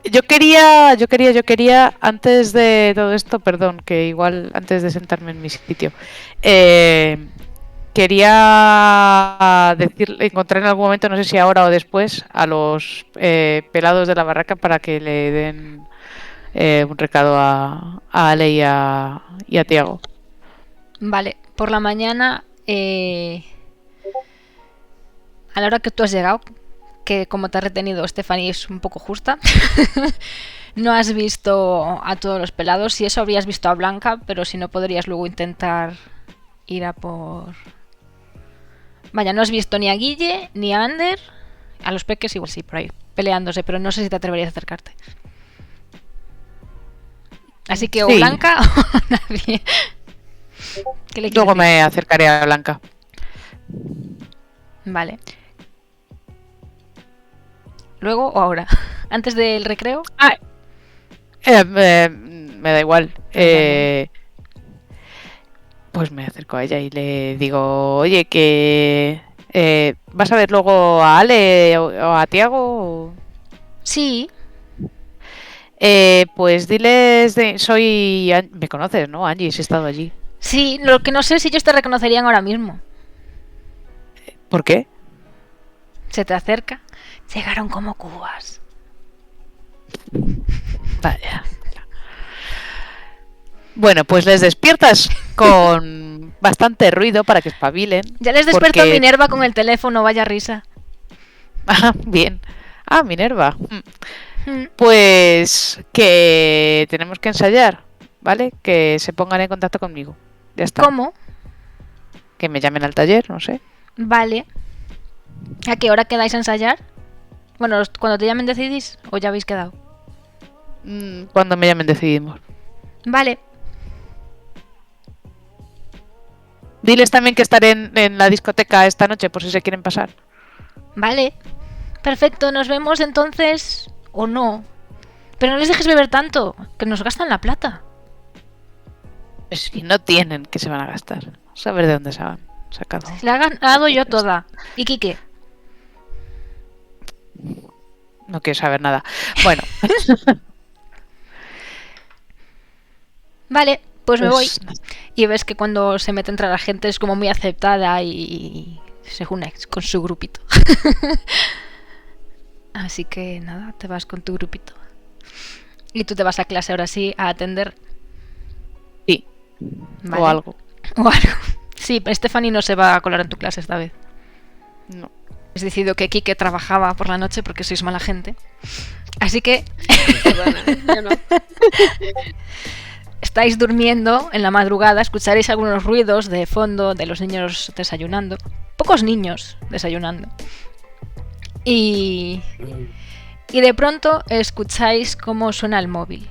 Yo quería, antes de todo esto, perdón, que igual antes de sentarme en mi sitio, quería encontrar en algún momento, no sé si ahora o después, a los pelados de la barraca para que le den un recado a Ale y a Tiago. Vale, por la mañana, a la hora que tú has llegado, que como te ha retenido Stephanie es un poco justa, no has visto a todos los pelados. Si eso habrías visto a Blanca, pero si no podrías luego intentar ir a por... Vaya, no has visto ni a Guille, ni a Ander. A los peques igual sí, por ahí, peleándose, pero no sé si te atreverías a acercarte. Así que o Sí. Blanca o nadie. ¿Qué le quieres Luego decir? me acercaré a Blanca. Vale. ¿Luego o ahora? ¿Antes del recreo? Me da igual. Pues me acerco a ella y le digo, oye, que ¿vas a ver luego a Ale o a Tiago? Sí. Pues diles, soy... Me conoces, ¿no, Angie? Si he estado allí. Sí, lo que no sé es si ellos te reconocerían ahora mismo. ¿Por qué? Se te acerca. Llegaron como cubas. Vaya. Bueno, pues les despiertas con bastante ruido para que espabilen. Ya les despertó porque- Minerva con el teléfono, vaya risa. Ah, bien. Ah, Minerva. Pues que tenemos que ensayar, ¿vale? Que se pongan en contacto conmigo. Ya está. ¿Cómo? Que me llamen al taller, no sé. Vale. ¿A qué hora quedáis a ensayar? Bueno, cuando te llamen decidís o ya habéis quedado. Cuando me llamen decidimos. Vale. Diles también que estaré en la discoteca esta noche por si se quieren pasar. Vale. Perfecto, nos vemos entonces. O no. Pero no les dejes beber tanto, que nos gastan la plata. Si no tienen, que se van a gastar. Saber de dónde se han sacado. La he ganado yo toda. ¿Y Quique? No quiero saber nada. Bueno, Vale, pues me voy. pues, Y ves que cuando se mete entre la gente es como muy aceptada y se une con su grupito. Así que nada, te vas con tu grupito. Y tú te vas a clase ahora sí a atender. sí. Vale. O algo. O algo. Sí, Stephanie no se va a colar en tu clase esta vez. No. Has decidido que Kike trabajaba por la noche porque sois mala gente. Así que Perdona, yo no. estáis durmiendo en la madrugada, escucharéis algunos ruidos de fondo de los niños desayunando. Pocos niños desayunando. Y de pronto escucháis cómo suena el móvil.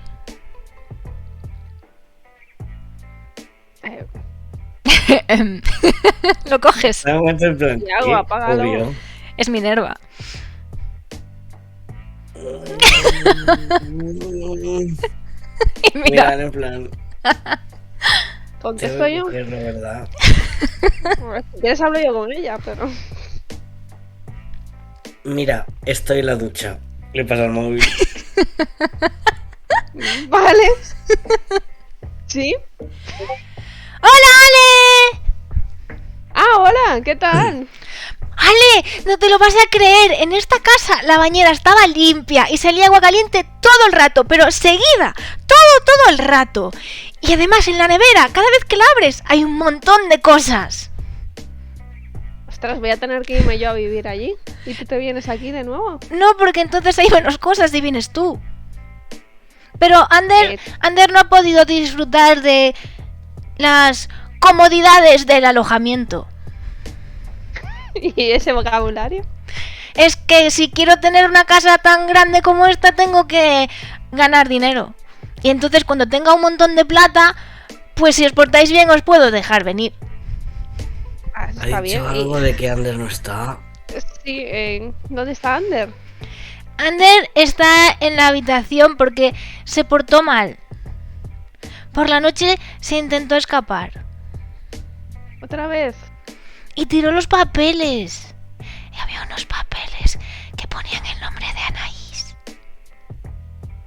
Lo coges. Da un momento en plan, Tiago, ¿qué? apágalo. Obvio. Es Minerva. Y mira, en plan. Contesto yo. Cogerlo, ¿verdad? Si quieres hablo yo con ella, pero... Mira, estoy en la ducha. Le pasa el móvil. Vale. ¿Sí? ¡Hola, Ale! Ah, hola, ¿qué tal? Ale, no te lo vas a creer. En esta casa la bañera estaba limpia y salía agua caliente todo el rato, pero seguida, todo el rato. Y además en la nevera, cada vez que la abres, hay un montón de cosas. Ostras, voy a tener que irme yo a vivir allí. ¿Y tú te vienes aquí de nuevo? No, porque entonces hay menos cosas y vienes tú. Pero Ander no ha podido disfrutar de las comodidades del alojamiento. ¿Y ese vocabulario? Es que si quiero tener una casa tan grande como esta, tengo que ganar dinero. Y entonces cuando tenga un montón de plata, pues si os portáis bien os puedo dejar venir. Ah, ¿Ha está dicho bien. algo de que Ander no está? Sí, ¿dónde está Ander? Ander está en la habitación porque se portó mal. Por la noche se intentó escapar ¿Otra vez? y tiró los papeles. Y había unos papeles que ponían el nombre de Anaís.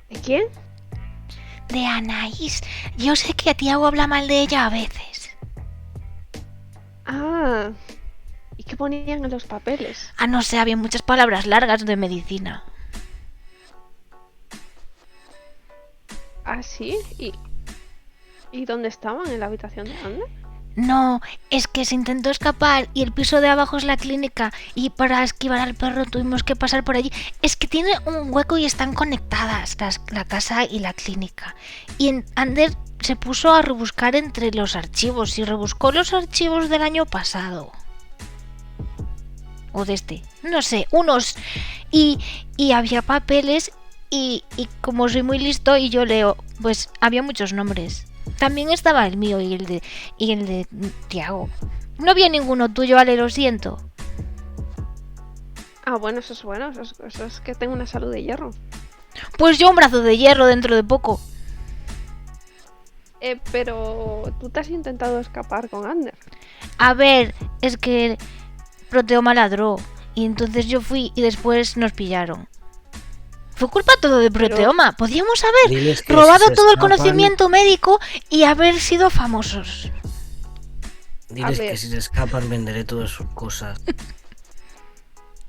¿De quién? De Anaís. Yo sé que Tiago habla mal de ella a veces. Ah, ¿y qué ponían en los papeles? Ah, no sé, había muchas palabras largas de medicina. Ah, sí. ¿Y dónde estaban? ¿En la habitación de Ander? No, es que se intentó escapar y el piso de abajo es la clínica y para esquivar al perro tuvimos que pasar por allí. Es que tiene un hueco y están conectadas la casa y la clínica. Y Ander se puso a rebuscar entre los archivos y rebuscó los archivos del año pasado. O de este, no sé, unos. Y había papeles y como soy muy listo y yo leo, pues había muchos nombres. También estaba el mío y el de Tiago. No vi ninguno tuyo, Ale, lo siento. Ah, bueno, eso es bueno. Eso es que tengo una salud de hierro. Pues yo un brazo de hierro dentro de poco. Pero tú te has intentado escapar con Ander. A ver, es que Proteoma ladró y entonces yo fui y después nos pillaron. Fue culpa todo de Proteoma. Podíamos haber robado todo el conocimiento médico y haber sido famosos. Diles que si se escapan venderé todas sus cosas.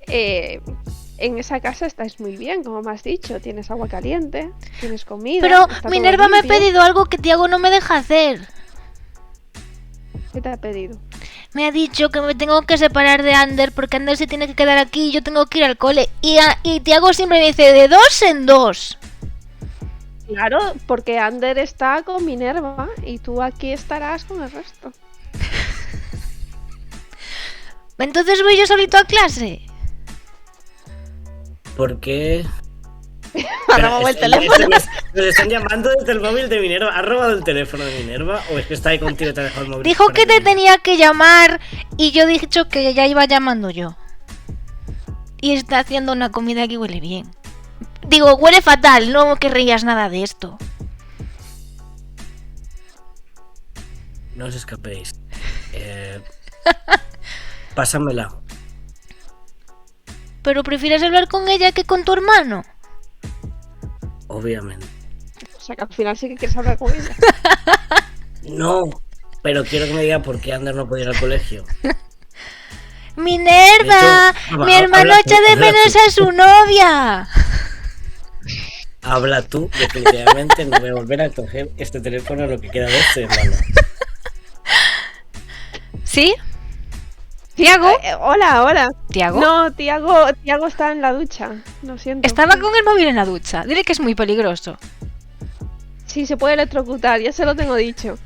En esa casa estáis muy bien, como me has dicho. Tienes agua caliente, tienes comida. Pero está Minerva todo me ha limpio. pedido algo que Tiago no me deja hacer. ¿Qué te ha pedido? Me ha dicho que me tengo que separar de Ander porque Ander se tiene que quedar aquí y yo tengo que ir al cole. Y Tiago siempre me dice de 2 en 2. Claro, porque Ander está con Minerva y tú aquí estarás con el resto. Entonces voy yo solito a clase. ¿Por qué? Ha robado el teléfono. Nos están llamando desde el móvil de Minerva. ¿Has robado el teléfono de Minerva o es que está ahí contigo y te ha dejado el móvil? Dijo que te tenía que llamar y yo he dicho que ya iba llamando yo. Y está haciendo una comida que huele bien. Digo, huele fatal, no querrías nada de esto. No os escapéis. Pásamela. ¿Pero prefieres hablar con ella que con tu hermano? Obviamente. O sea que al final sí que quieres hablar con ella. No, pero quiero que me diga por qué Ander no puede ir al colegio. ¡Minerva! De hecho, ¡Mi hermano habla tú, echa de habla menos tú. a su novia! Habla tú, definitivamente no voy a volver a coger este teléfono lo que queda de este, hermano. ¿Sí? ¿Tiago? Hola. ¿Tiago? No, Tiago está en la ducha. Lo siento. Estaba con el móvil en la ducha. Dile que es muy peligroso. Sí, se puede electrocutar, ya se lo tengo dicho.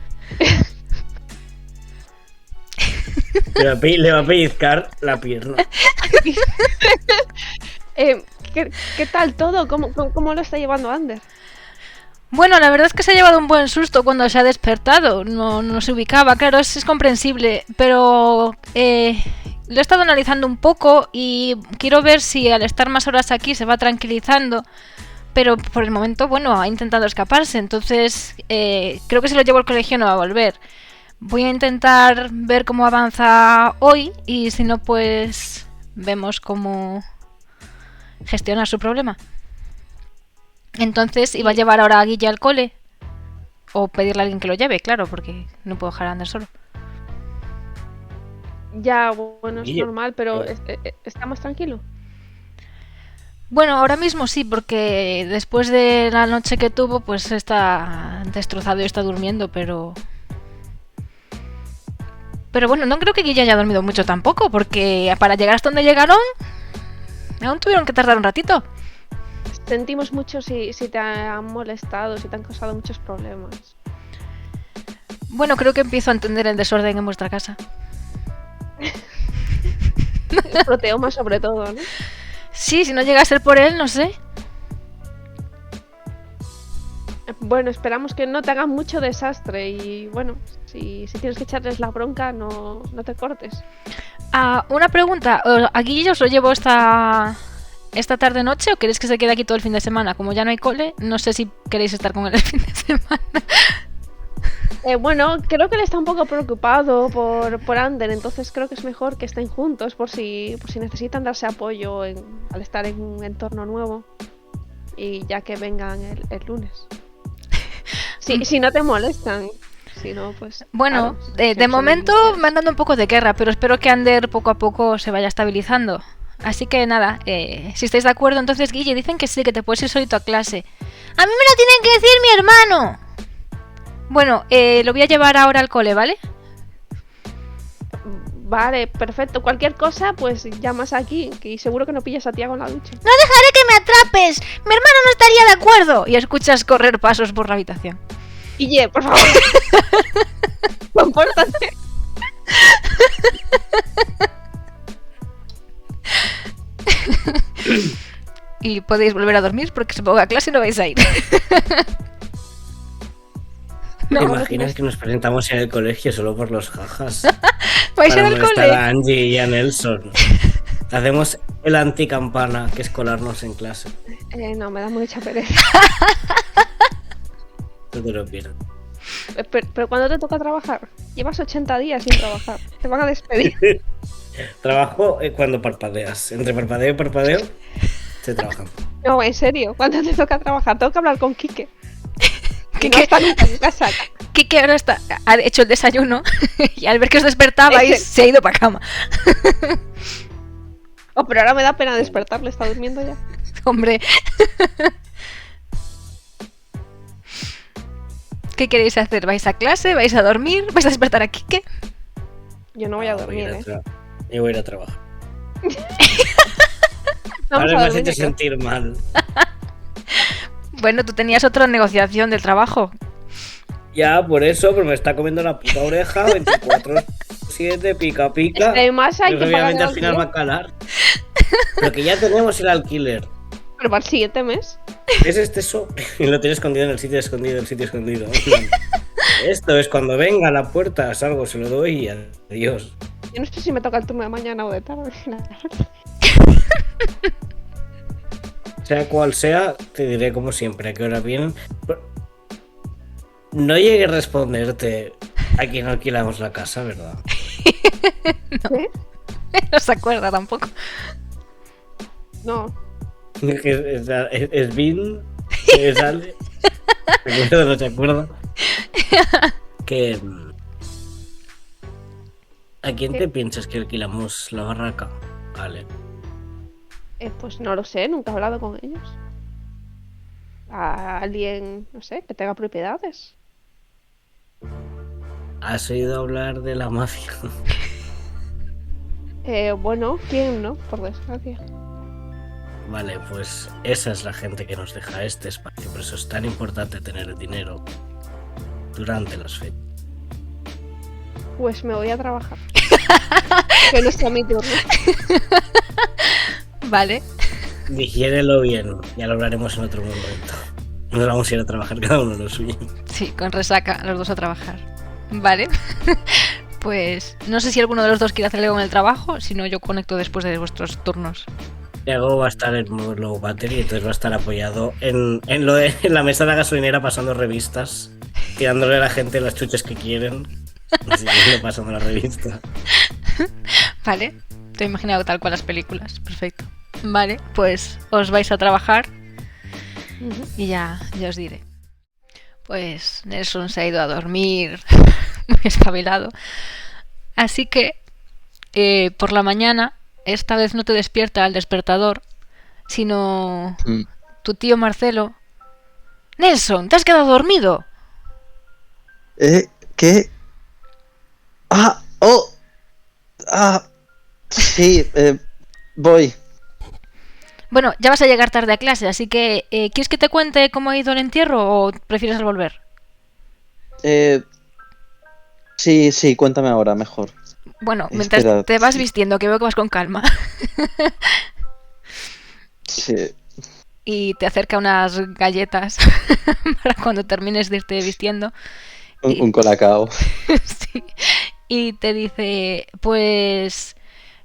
Le va a pellizcar la pierna. ¿Qué tal todo? ¿Cómo lo está llevando Ander? Bueno, la verdad es que se ha llevado un buen susto cuando se ha despertado. No se ubicaba, claro, es comprensible. Pero lo he estado analizando un poco y quiero ver si al estar más horas aquí se va tranquilizando. Pero por el momento, bueno, ha intentado escaparse. Entonces, creo que si lo llevo al colegio no va a volver. Voy a intentar ver cómo avanza hoy y si no, pues vemos cómo gestionar su problema. Entonces, ¿iba a llevar ahora a Guille al cole? O pedirle a alguien que lo lleve, claro, porque no puedo dejar a andar solo. Ya, bueno, es Guille, normal, pero ¿está más tranquilo? Bueno, ahora mismo sí, porque después de la noche que tuvo, pues está destrozado y está durmiendo, pero... Pero bueno, no creo que Guille haya dormido mucho tampoco, porque para llegar hasta donde llegaron, aún tuvieron que tardar un ratito. Sentimos mucho si te han molestado, si te han causado muchos problemas. Bueno, creo que empiezo a entender el desorden en vuestra casa. El proteoma sobre todo, ¿no? Sí, si no llega a ser por él, no sé. Bueno, esperamos que no te hagan mucho desastre y bueno, si tienes que echarles la bronca, no te cortes. Una pregunta, ¿a Guille os lo llevo esta tarde-noche o queréis que se quede aquí todo el fin de semana? Como ya no hay cole, no sé si queréis estar con él el fin de semana. Bueno, creo que él está un poco preocupado por Ander, entonces creo que es mejor que estén juntos por si necesitan darse apoyo al estar en un entorno nuevo y ya que vengan el lunes. Si no te molestan, si no, pues... Bueno, claro, de momento me han dado un poco de guerra, pero espero que Ander poco a poco se vaya estabilizando. Así que nada, si estáis de acuerdo, entonces Guille, dicen que sí, que te puedes ir solito a clase. ¡A mí me lo tienen que decir mi hermano! Bueno, lo voy a llevar ahora al cole, ¿vale? Vale, perfecto. Cualquier cosa, pues llamas aquí, que seguro que no pillas a Tiago en la ducha. ¡No dejaré que me atrapes! ¡Mi hermano no estaría de acuerdo! Y escuchas correr pasos por la habitación. Guille, por favor. Compórtate. Y podéis volver a dormir porque supongo que a clase no vais a ir. ¿Te imaginas que nos presentamos en el colegio solo por los jajas? ¿Vais Para al molestar cole? a Angie y a Nelson. Hacemos el anticampana, que es colarnos en clase. No, me da mucha pereza. No te lo pierdas. Pero ¿cuándo te toca trabajar? Llevas 80 días sin trabajar. Te van a despedir. Trabajo cuando parpadeas. Entre parpadeo y parpadeo, se trabaja. No, en serio. ¿Cuándo te toca trabajar? Tengo que hablar con Quique. Que no Quique- está nunca en casa. Quique ahora ha hecho el desayuno y al ver que os despertabais se ha ido para cama. Oh, pero ahora me da pena despertarle. Está durmiendo ya. Hombre. ¿Qué queréis hacer? ¿Vais a clase? ¿Vais a dormir? ¿Vais a despertar a Quique? Yo no voy a dormir, Yo voy a ir a trabajar. Vamos Ahora a me has dormir. hecho sentir mal. Bueno, tú tenías otra negociación del trabajo. Ya, por eso, pero me está comiendo la puta oreja 24/7, pica pica. Además hay Pues que pagar obviamente el al final va a alquiler. calar. Pero que ya tenemos el alquiler. Pero para el siguiente mes. Es eso. Y lo tienes escondido en el sitio escondido, el sitio escondido. En plan, esto es cuando venga a la puerta, salgo, se lo doy y adiós. Yo no sé si me toca el turno de mañana o de tarde. Sea cual sea, te diré como siempre a qué hora vienen. No llegué a responderte a quién alquilamos la casa, ¿verdad? ¿Qué? No se acuerda tampoco. No. Es Vin, es Ale. ¿Se acuerda o no se acuerda? Que. ¿A quién te piensas que alquilamos la barraca? Ale. Pues no lo sé, nunca he hablado con ellos. A alguien, no sé, que tenga propiedades. ¿Has oído hablar de la mafia? Bueno, ¿quién no? Por desgracia. Vale, pues esa es la gente que nos deja este espacio. Por eso es tan importante tener dinero durante las fechas. Pues me voy a trabajar. Que no sea mi turno. Vale. Digiérelo bien, ya lo hablaremos en otro momento. Nos vamos a ir a trabajar cada uno lo suyo. Sí, con resaca, los dos a trabajar. Vale. Pues no sé si alguno de los dos quiere hacer algo en el trabajo, si no yo conecto después de vuestros turnos. Yago va a estar en modo low battery, entonces va a estar apoyado en la mesa de la gasolinera pasando revistas, tirándole a la gente las chuches que quieren. Así que pasando la revista. Vale, te he imaginado tal cual las películas. Perfecto. Vale, pues os vais a trabajar y ya os diré. Pues Nelson se ha ido a dormir muy espabilado. Así que por la mañana, esta vez no te despierta el despertador, sino tu tío Marcelo. Nelson, ¿te has quedado dormido? ¿Qué? Sí, voy. Bueno, ya vas a llegar tarde a clase, así que ¿quieres que te cuente cómo ha ido el entierro o prefieres al volver? Sí, cuéntame ahora mejor. Bueno, mientras te vas vistiendo, que veo que vas con calma. Sí. Y te acerca unas galletas para cuando termines de irte vistiendo. Un colacao. Sí. Y te dice, pues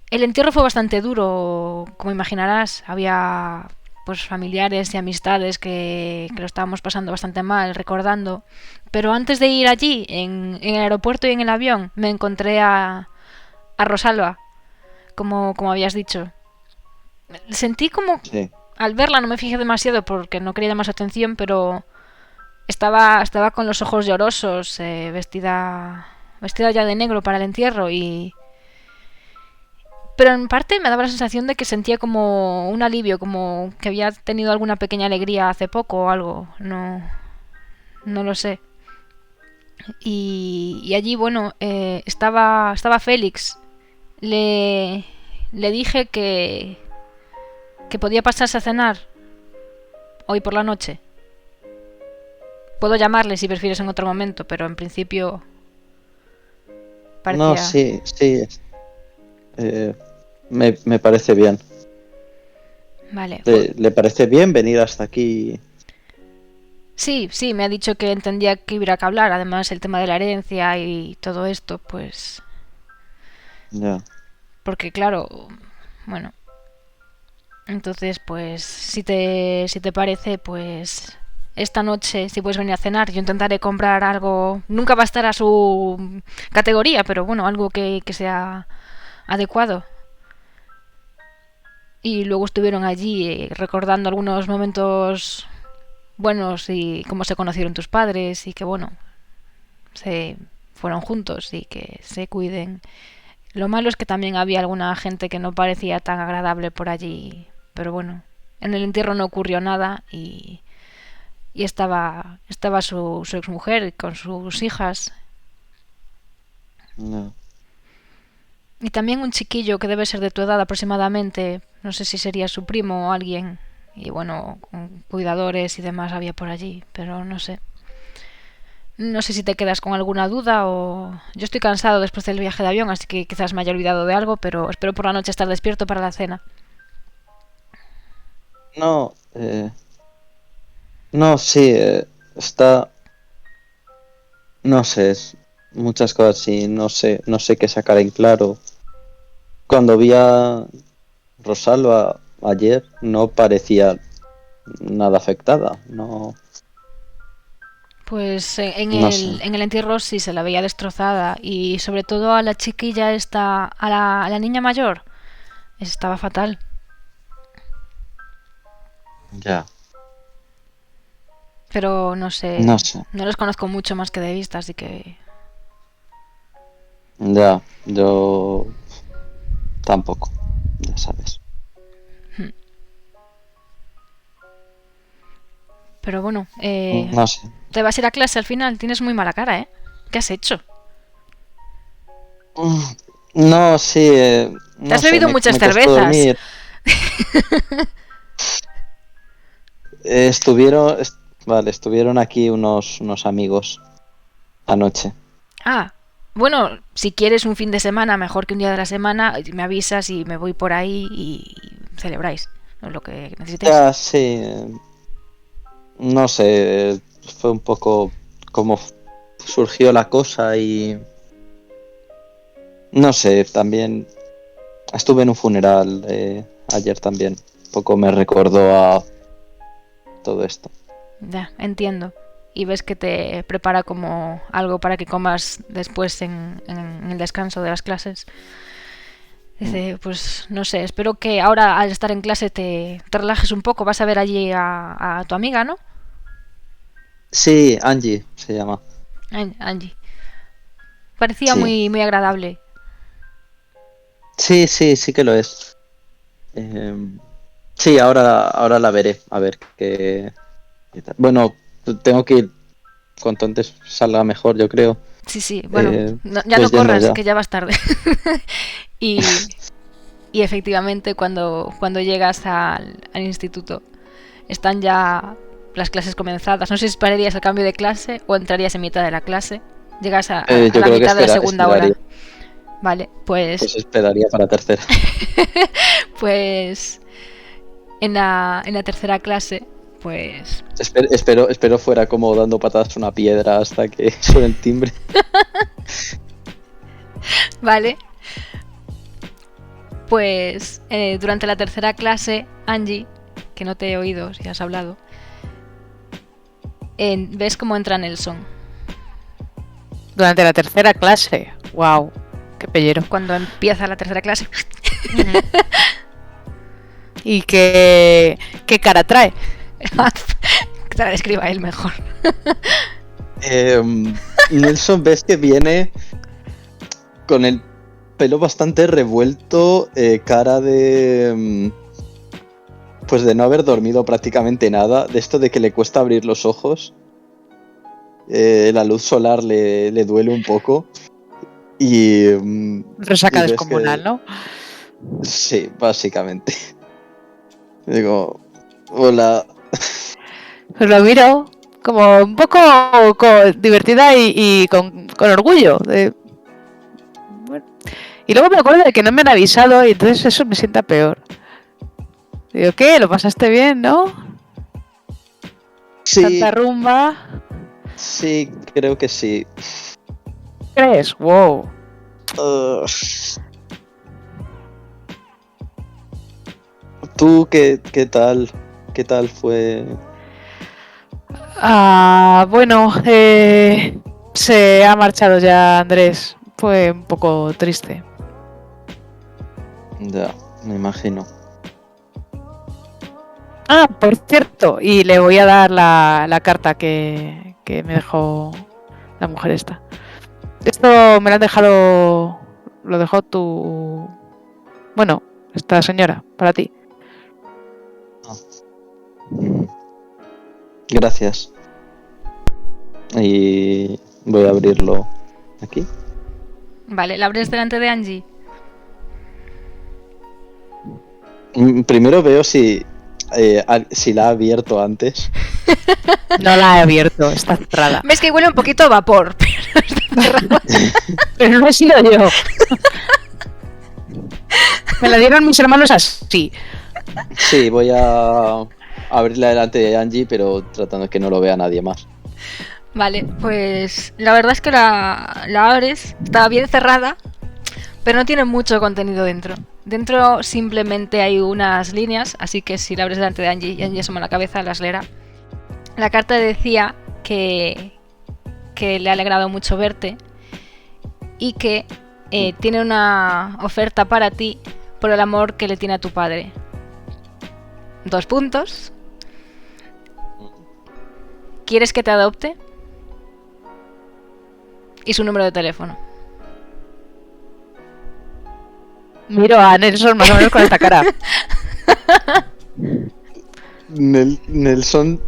el entierro fue bastante duro, como imaginarás. Había pues familiares y amistades que lo estábamos pasando bastante mal, recordando. Pero antes de ir allí, en el aeropuerto y en el avión, me encontré a Rosalba, como habías dicho. Sentí como... Sí. Al verla no me fijé demasiado porque no quería llamar su atención, pero estaba con los ojos llorosos, vestida ya de negro para el entierro pero en parte me daba la sensación de que sentía como un alivio, como que había tenido alguna pequeña alegría hace poco o algo, no lo sé. Y allí, bueno, estaba Félix. Le dije que podía pasarse a cenar hoy por la noche. Puedo llamarle si prefieres en otro momento, pero en principio parecía... No, sí. Me parece bien. Vale. ¿Le parece bien venir hasta aquí? Sí, me ha dicho que entendía que hubiera que hablar. Además, el tema de la herencia y todo esto, pues... Ya. Porque claro, bueno... Entonces, pues, si te parece, pues esta noche, si puedes venir a cenar, yo intentaré comprar algo. Nunca va a estar a su categoría, pero bueno, algo que sea adecuado. Y luego estuvieron allí recordando algunos momentos buenos y cómo se conocieron tus padres y que, bueno, se fueron juntos y que se cuiden. Lo malo es que también había alguna gente que no parecía tan agradable por allí. Pero bueno, en el entierro no ocurrió nada y estaba su exmujer con sus hijas. No. Y también un chiquillo que debe ser de tu edad aproximadamente, no sé si sería su primo o alguien. Y bueno, con cuidadores y demás había por allí, pero no sé. No sé si te quedas con alguna duda o... Yo estoy cansado después del viaje de avión, así que quizás me haya olvidado de algo, pero espero por la noche estar despierto para la cena. No, sí, está... No sé, muchas cosas sí, no sé qué sacar en claro. Cuando vi a Rosalba ayer no parecía nada afectada, no... Pues en sé. el entierro sí se la veía destrozada y sobre todo a la chiquilla esta, a la niña mayor, estaba fatal. Ya. Pero no sé, no los conozco mucho más que de vista, así que... Ya, yo tampoco, ya sabes. Pero bueno, No sé. te vas a ir a clase al final, tienes muy mala cara, ¿eh? ¿Qué has hecho? No, sí. Te has bebido muchas me costó cervezas. dormir. Estuvieron aquí unos amigos anoche. Ah, bueno, si quieres un fin de semana mejor que un día de la semana, me avisas y me voy por ahí y celebráis, ¿no? Lo que necesitéis. Ya, sí. no sé, fue un poco como surgió la cosa y no sé, también estuve en un funeral ayer también, un poco me recordó a todo esto. Ya, entiendo. Y ves que te prepara como algo para que comas después en el descanso de las clases. Dice, pues no sé, espero que ahora al estar en clase te relajes un poco. Vas a ver allí a tu amiga, ¿no? Sí, Angie se llama. Angie. Parecía Sí. muy agradable. Sí que lo es. Sí, ahora la veré, a ver qué tal. Bueno, tengo que ir cuanto antes salga mejor, yo creo. Sí, bueno, ya pues no corras, ya. que ya vas tarde. y efectivamente cuando llegas al instituto están ya las clases comenzadas. No sé si esperarías el cambio de clase o entrarías en mitad de la clase. Llegas a Yo la creo mitad que de la segunda esperaría. hora. Vale, pues Esperaría para tercera. pues en la tercera clase, pues Espero fuera como dando patadas a una piedra hasta que suene el timbre. vale. Pues durante la tercera clase, Angie, que no te he oído si has hablado, ves cómo entra Nelson. Durante la tercera clase. Wow, qué pellero. Cuando empieza la tercera clase. ¿Y qué cara trae? Que te la describa él mejor. Nelson, ves que viene con el pelo bastante revuelto, cara de pues de no haber dormido prácticamente nada, de esto de que le cuesta abrir los ojos, la luz solar le duele un poco y Resaca y ves descomunal, que... ¿no? Sí, básicamente. Digo, hola. Pues lo miro como un poco divertida y con orgullo. Bueno. Y luego me acuerdo de que no me han avisado y entonces eso me sienta peor. Digo, ¿qué? ¿Lo pasaste bien, no? Sí, Tanta rumba. sí, creo que sí. ¿Crees? Wow. ¿Tú qué tal? ¿Qué tal fue? Bueno, se ha marchado ya Andrés. Fue un poco triste. Ya, me imagino. Por cierto, y le voy a dar la carta que me dejó la mujer esta. Esto me lo han dejado... Lo dejó tu... Bueno, esta señora, para ti. Gracias. Y voy a abrirlo aquí. Vale, ¿la abres delante de Angie? Primero veo si la ha abierto antes. No la he abierto, está cerrada. Ves que huele un poquito a vapor, pero está cerrada. Pero no he sido yo. Me la dieron mis hermanos así. Sí, voy a abrirla delante de Angie, pero tratando de que no lo vea nadie más. Vale, pues la verdad es que la abres, está bien cerrada, pero no tiene mucho contenido dentro. Dentro simplemente hay unas líneas, así que si la abres delante de Angie y Angie asoma la cabeza, las leerá. La carta decía que le ha alegrado mucho verte y que tiene una oferta para ti por el amor que le tiene a tu padre. 2 puntos. ¿Quieres que te adopte? Y su número de teléfono. Miro a Nelson más o menos con esta cara. Nelson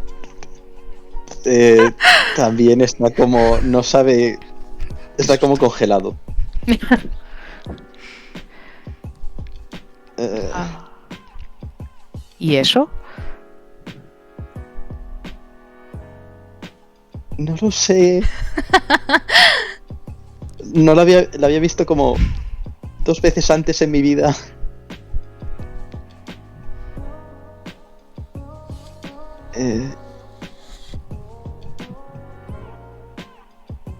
también está como... No sabe... Está como congelado. ¿Y eso? No lo sé. No la había visto como 2 veces antes en mi vida.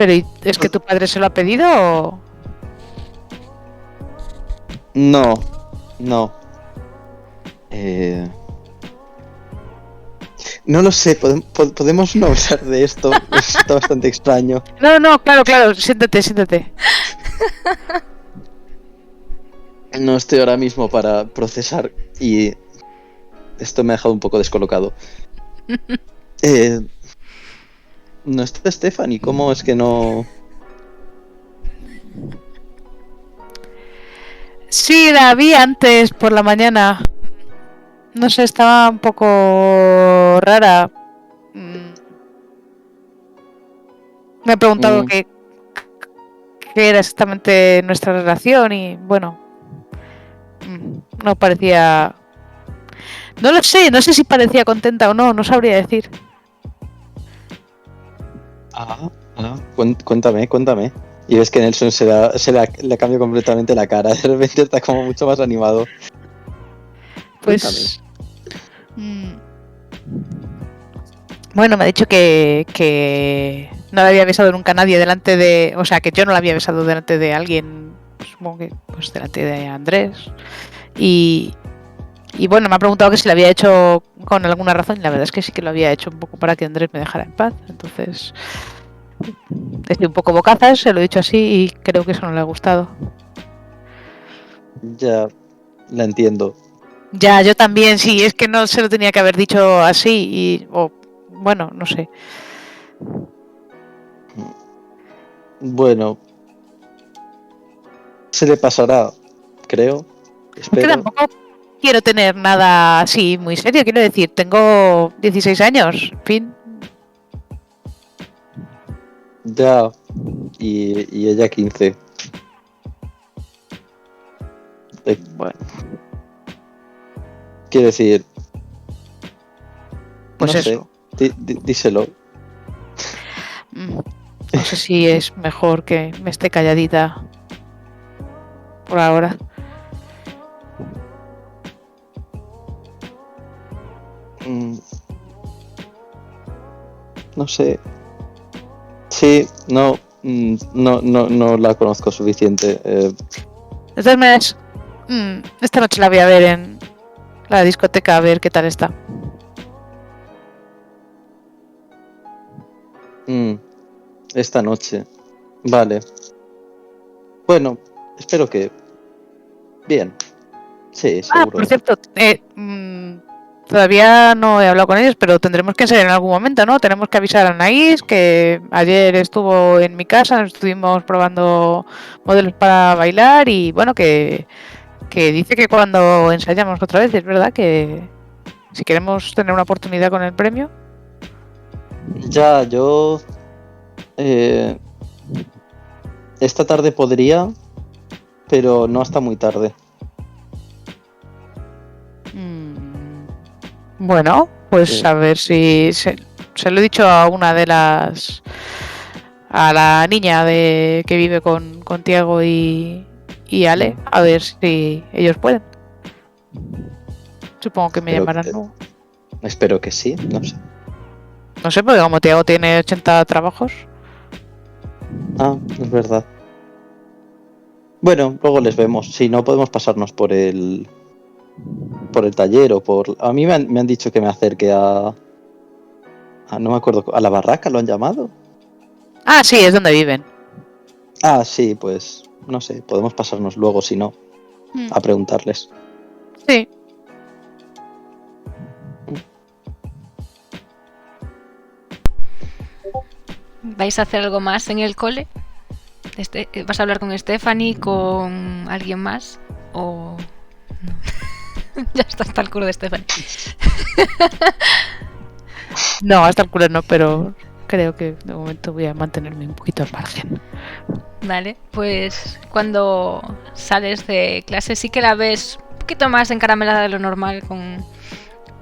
Pero ¿es que tu padre se lo ha pedido o...? No. No lo sé, podemos no hablar de esto. Está bastante extraño. No, claro, siéntate. No estoy ahora mismo para procesar y esto me ha dejado un poco descolocado. No está Stephanie, ¿cómo es que no...? Sí, la vi antes por la mañana. No sé, estaba un poco rara. Me he preguntado qué era exactamente nuestra relación y bueno, no parecía... No lo sé, no sé si parecía contenta o no sabría decir. Cuéntame. Y ves que Nelson le cambia completamente la cara. De repente está como mucho más animado. Pues... Bueno, me ha dicho que no le había besado nunca a nadie delante de... O sea, que yo no la había besado delante de alguien, supongo que pues delante de Andrés. Y bueno, me ha preguntado que si lo había hecho con alguna razón. Y la verdad es que sí que lo había hecho un poco para que Andrés me dejara en paz. Entonces, estoy un poco bocazas, se lo he dicho así y creo que eso no le ha gustado. Ya, la entiendo. Ya, yo también, sí, es que no se lo tenía que haber dicho así bueno, no sé. Bueno, se le pasará, creo. Porque Espero. tampoco quiero tener nada así muy serio, quiero decir, tengo 16 años, en fin. Ya, y ella 15. Bueno, Quiero decir, pues no eso. sé, díselo. No sé si es mejor que me esté calladita por ahora. No sé. Sí, no la conozco suficiente. De todas maneras, esta noche la voy a ver en la discoteca a ver qué tal está. Esta noche. Vale. Bueno, espero que... Bien. Sí, seguro. Por cierto, todavía no he hablado con ellos, pero tendremos que ensayar en algún momento, ¿no? Tenemos que avisar a Anaís que ayer estuvo en mi casa, estuvimos probando modelos para bailar y bueno, que dice que cuando ensayamos otra vez, es verdad que si queremos tener una oportunidad con el premio. Ya, yo... esta tarde podría, pero no hasta muy tarde. Bueno, pues a ver si se lo he dicho a una de las... a la niña que vive con Tiago y Ale, a ver si ellos pueden. Supongo que me llamarán luego. Espero que sí, no sé. No sé, porque como Tiago tiene 80 trabajos. Ah, es verdad. Bueno, luego les vemos. Si no, podemos pasarnos por el taller o por... A mí me han dicho que me acerque a... No me acuerdo, ¿a la barraca lo han llamado? Ah, sí, es donde viven. Ah, sí, pues no sé, podemos pasarnos luego, si no, a preguntarles. Sí. ¿Vais a hacer algo más en el cole? ¿Vas a hablar con Stephanie, con alguien más? ¿O no? Ya está hasta el culo de Stephanie. No, hasta el culo no, pero creo que de momento voy a mantenerme un poquito al margen. Vale, pues cuando sales de clase sí que la ves un poquito más encaramelada de lo normal con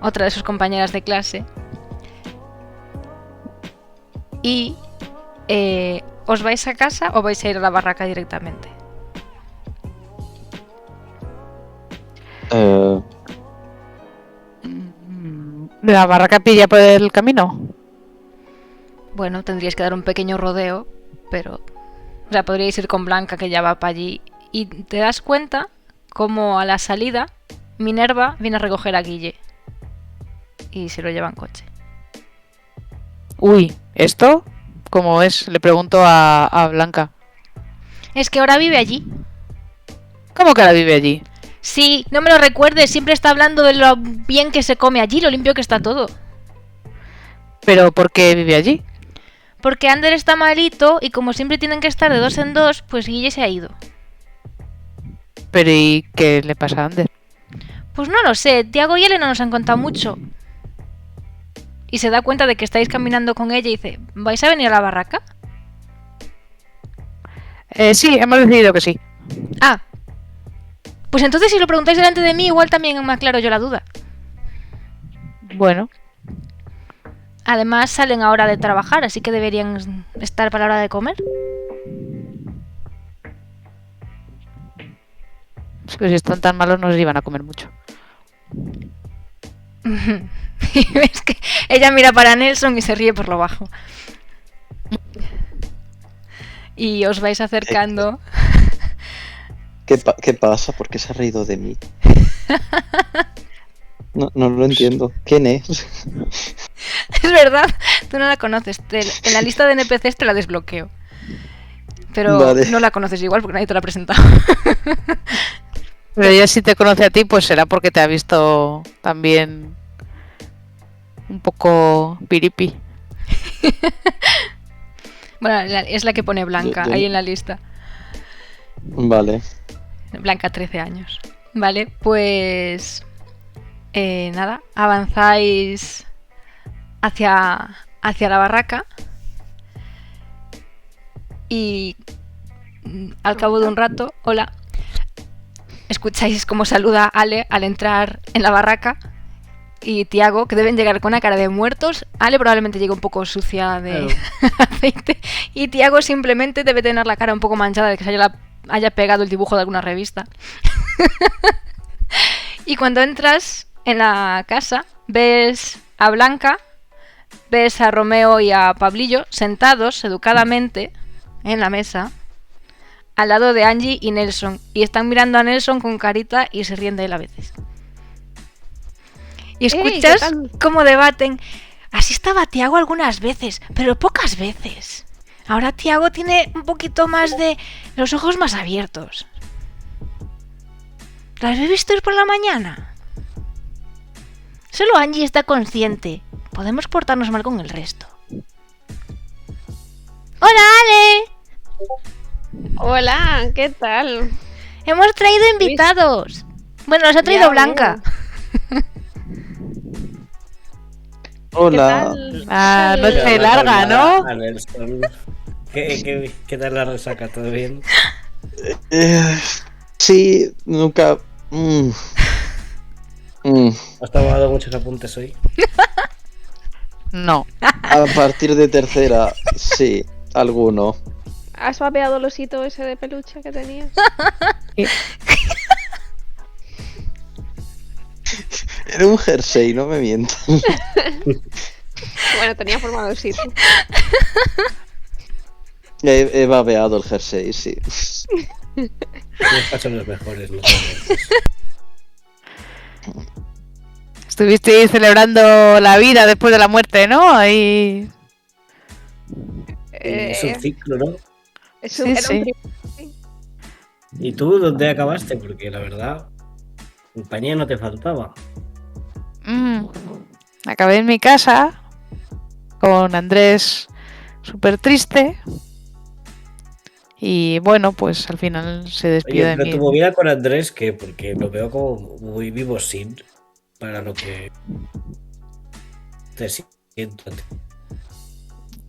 otra de sus compañeras de clase. Y ¿os vais a casa o vais a ir a la barraca directamente? ¿La barraca pilla por el camino? Bueno, tendríais que dar un pequeño rodeo pero... O sea, podríais ir con Blanca, que ya va para allí. Y te das cuenta como a la salida Minerva viene a recoger a Guille. Y se lo lleva en coche. Uy, ¿esto cómo es? Le pregunto a Blanca. Es que ahora vive allí. ¿Cómo que ahora vive allí? Sí, no me lo recuerdes, siempre está hablando de lo bien que se come allí, lo limpio que está todo. ¿Pero por qué vive allí? Porque Ander está malito y como siempre tienen que estar de 2 en 2, pues Guille se ha ido. ¿Pero y qué le pasa a Ander? Pues no lo sé, Tiago y Elena nos han contado mucho. Y se da cuenta de que estáis caminando con ella y dice, ¿vais a venir a la barraca? Sí, hemos decidido que sí. Ah, pues entonces si lo preguntáis delante de mí, igual también me aclaro yo la duda. Bueno, Además salen ahora de trabajar, así que deberían estar para la hora de comer. es que si están tan malos no se iban a comer mucho. Y ves que ella mira para Nelson y se ríe por lo bajo. Y os vais acercando. ¿Qué pasa? ¿Por qué se ha reído de mí? No lo entiendo. ¿Quién es? Es verdad, tú no la conoces. En la lista de NPCs te la desbloqueo. Pero Vale. no la conoces igual porque nadie te la ha presentado. Pero ella si te conoce a ti, pues será porque te ha visto también un poco piripi. Bueno, es la que pone Blanca Yo- ahí en la lista. Vale. Blanca, 13 años. Vale, pues... nada, avanzáis hacia la barraca y al cabo de un rato, hola, escucháis cómo saluda Ale al entrar en la barraca y Tiago, que deben llegar con una cara de muertos. Ale probablemente llegue un poco sucia de aceite y Tiago simplemente debe tener la cara un poco manchada de que se haya pegado el dibujo de alguna revista. Y cuando entras en la casa, ves a Blanca, ves a Romeo y a Pablillo sentados educadamente en la mesa al lado de Angie y Nelson, y están mirando a Nelson con carita y se ríen de él a veces. Y escuchas ¿qué tal? cómo debaten. Así estaba Tiago algunas veces, pero pocas veces. Ahora Tiago tiene un poquito más de los ojos más abiertos. ¿Las habéis visto ir por la mañana? Solo Angie está consciente. Podemos portarnos mal con el resto. ¡Hola, Ale! Hola, ¿qué tal? Hemos traído invitados. Bueno, nos ha traído Ya Blanca. Hola. ¿Qué tal? Ah, ¿Qué noche tal? de larga, ¿no? A Nelson. ¿Qué tal la resaca? ¿Todo bien? Sí, nunca. ¿Has tomado muchos apuntes hoy? No. A partir de tercera, sí, alguno. ¿Has vapeado el osito ese de peluche que tenías? Era un jersey, no me mientan. Bueno, tenía forma de osito. He babeado el jersey, sí. Los son los mejores, ¿no? Estuvisteis celebrando la vida después de la muerte, ¿no? Ahí. Es un ciclo, ¿no? Eso Sí, era sí. un tri- ¿Y tú dónde acabaste? Porque la verdad, compañía no te faltaba. Acabé en mi casa con Andrés súper triste. Y bueno, pues al final se despidió Oye, de pero mí. tu movida con Andrés, ¿qué? Porque lo veo como muy vivo sin para lo que te siento.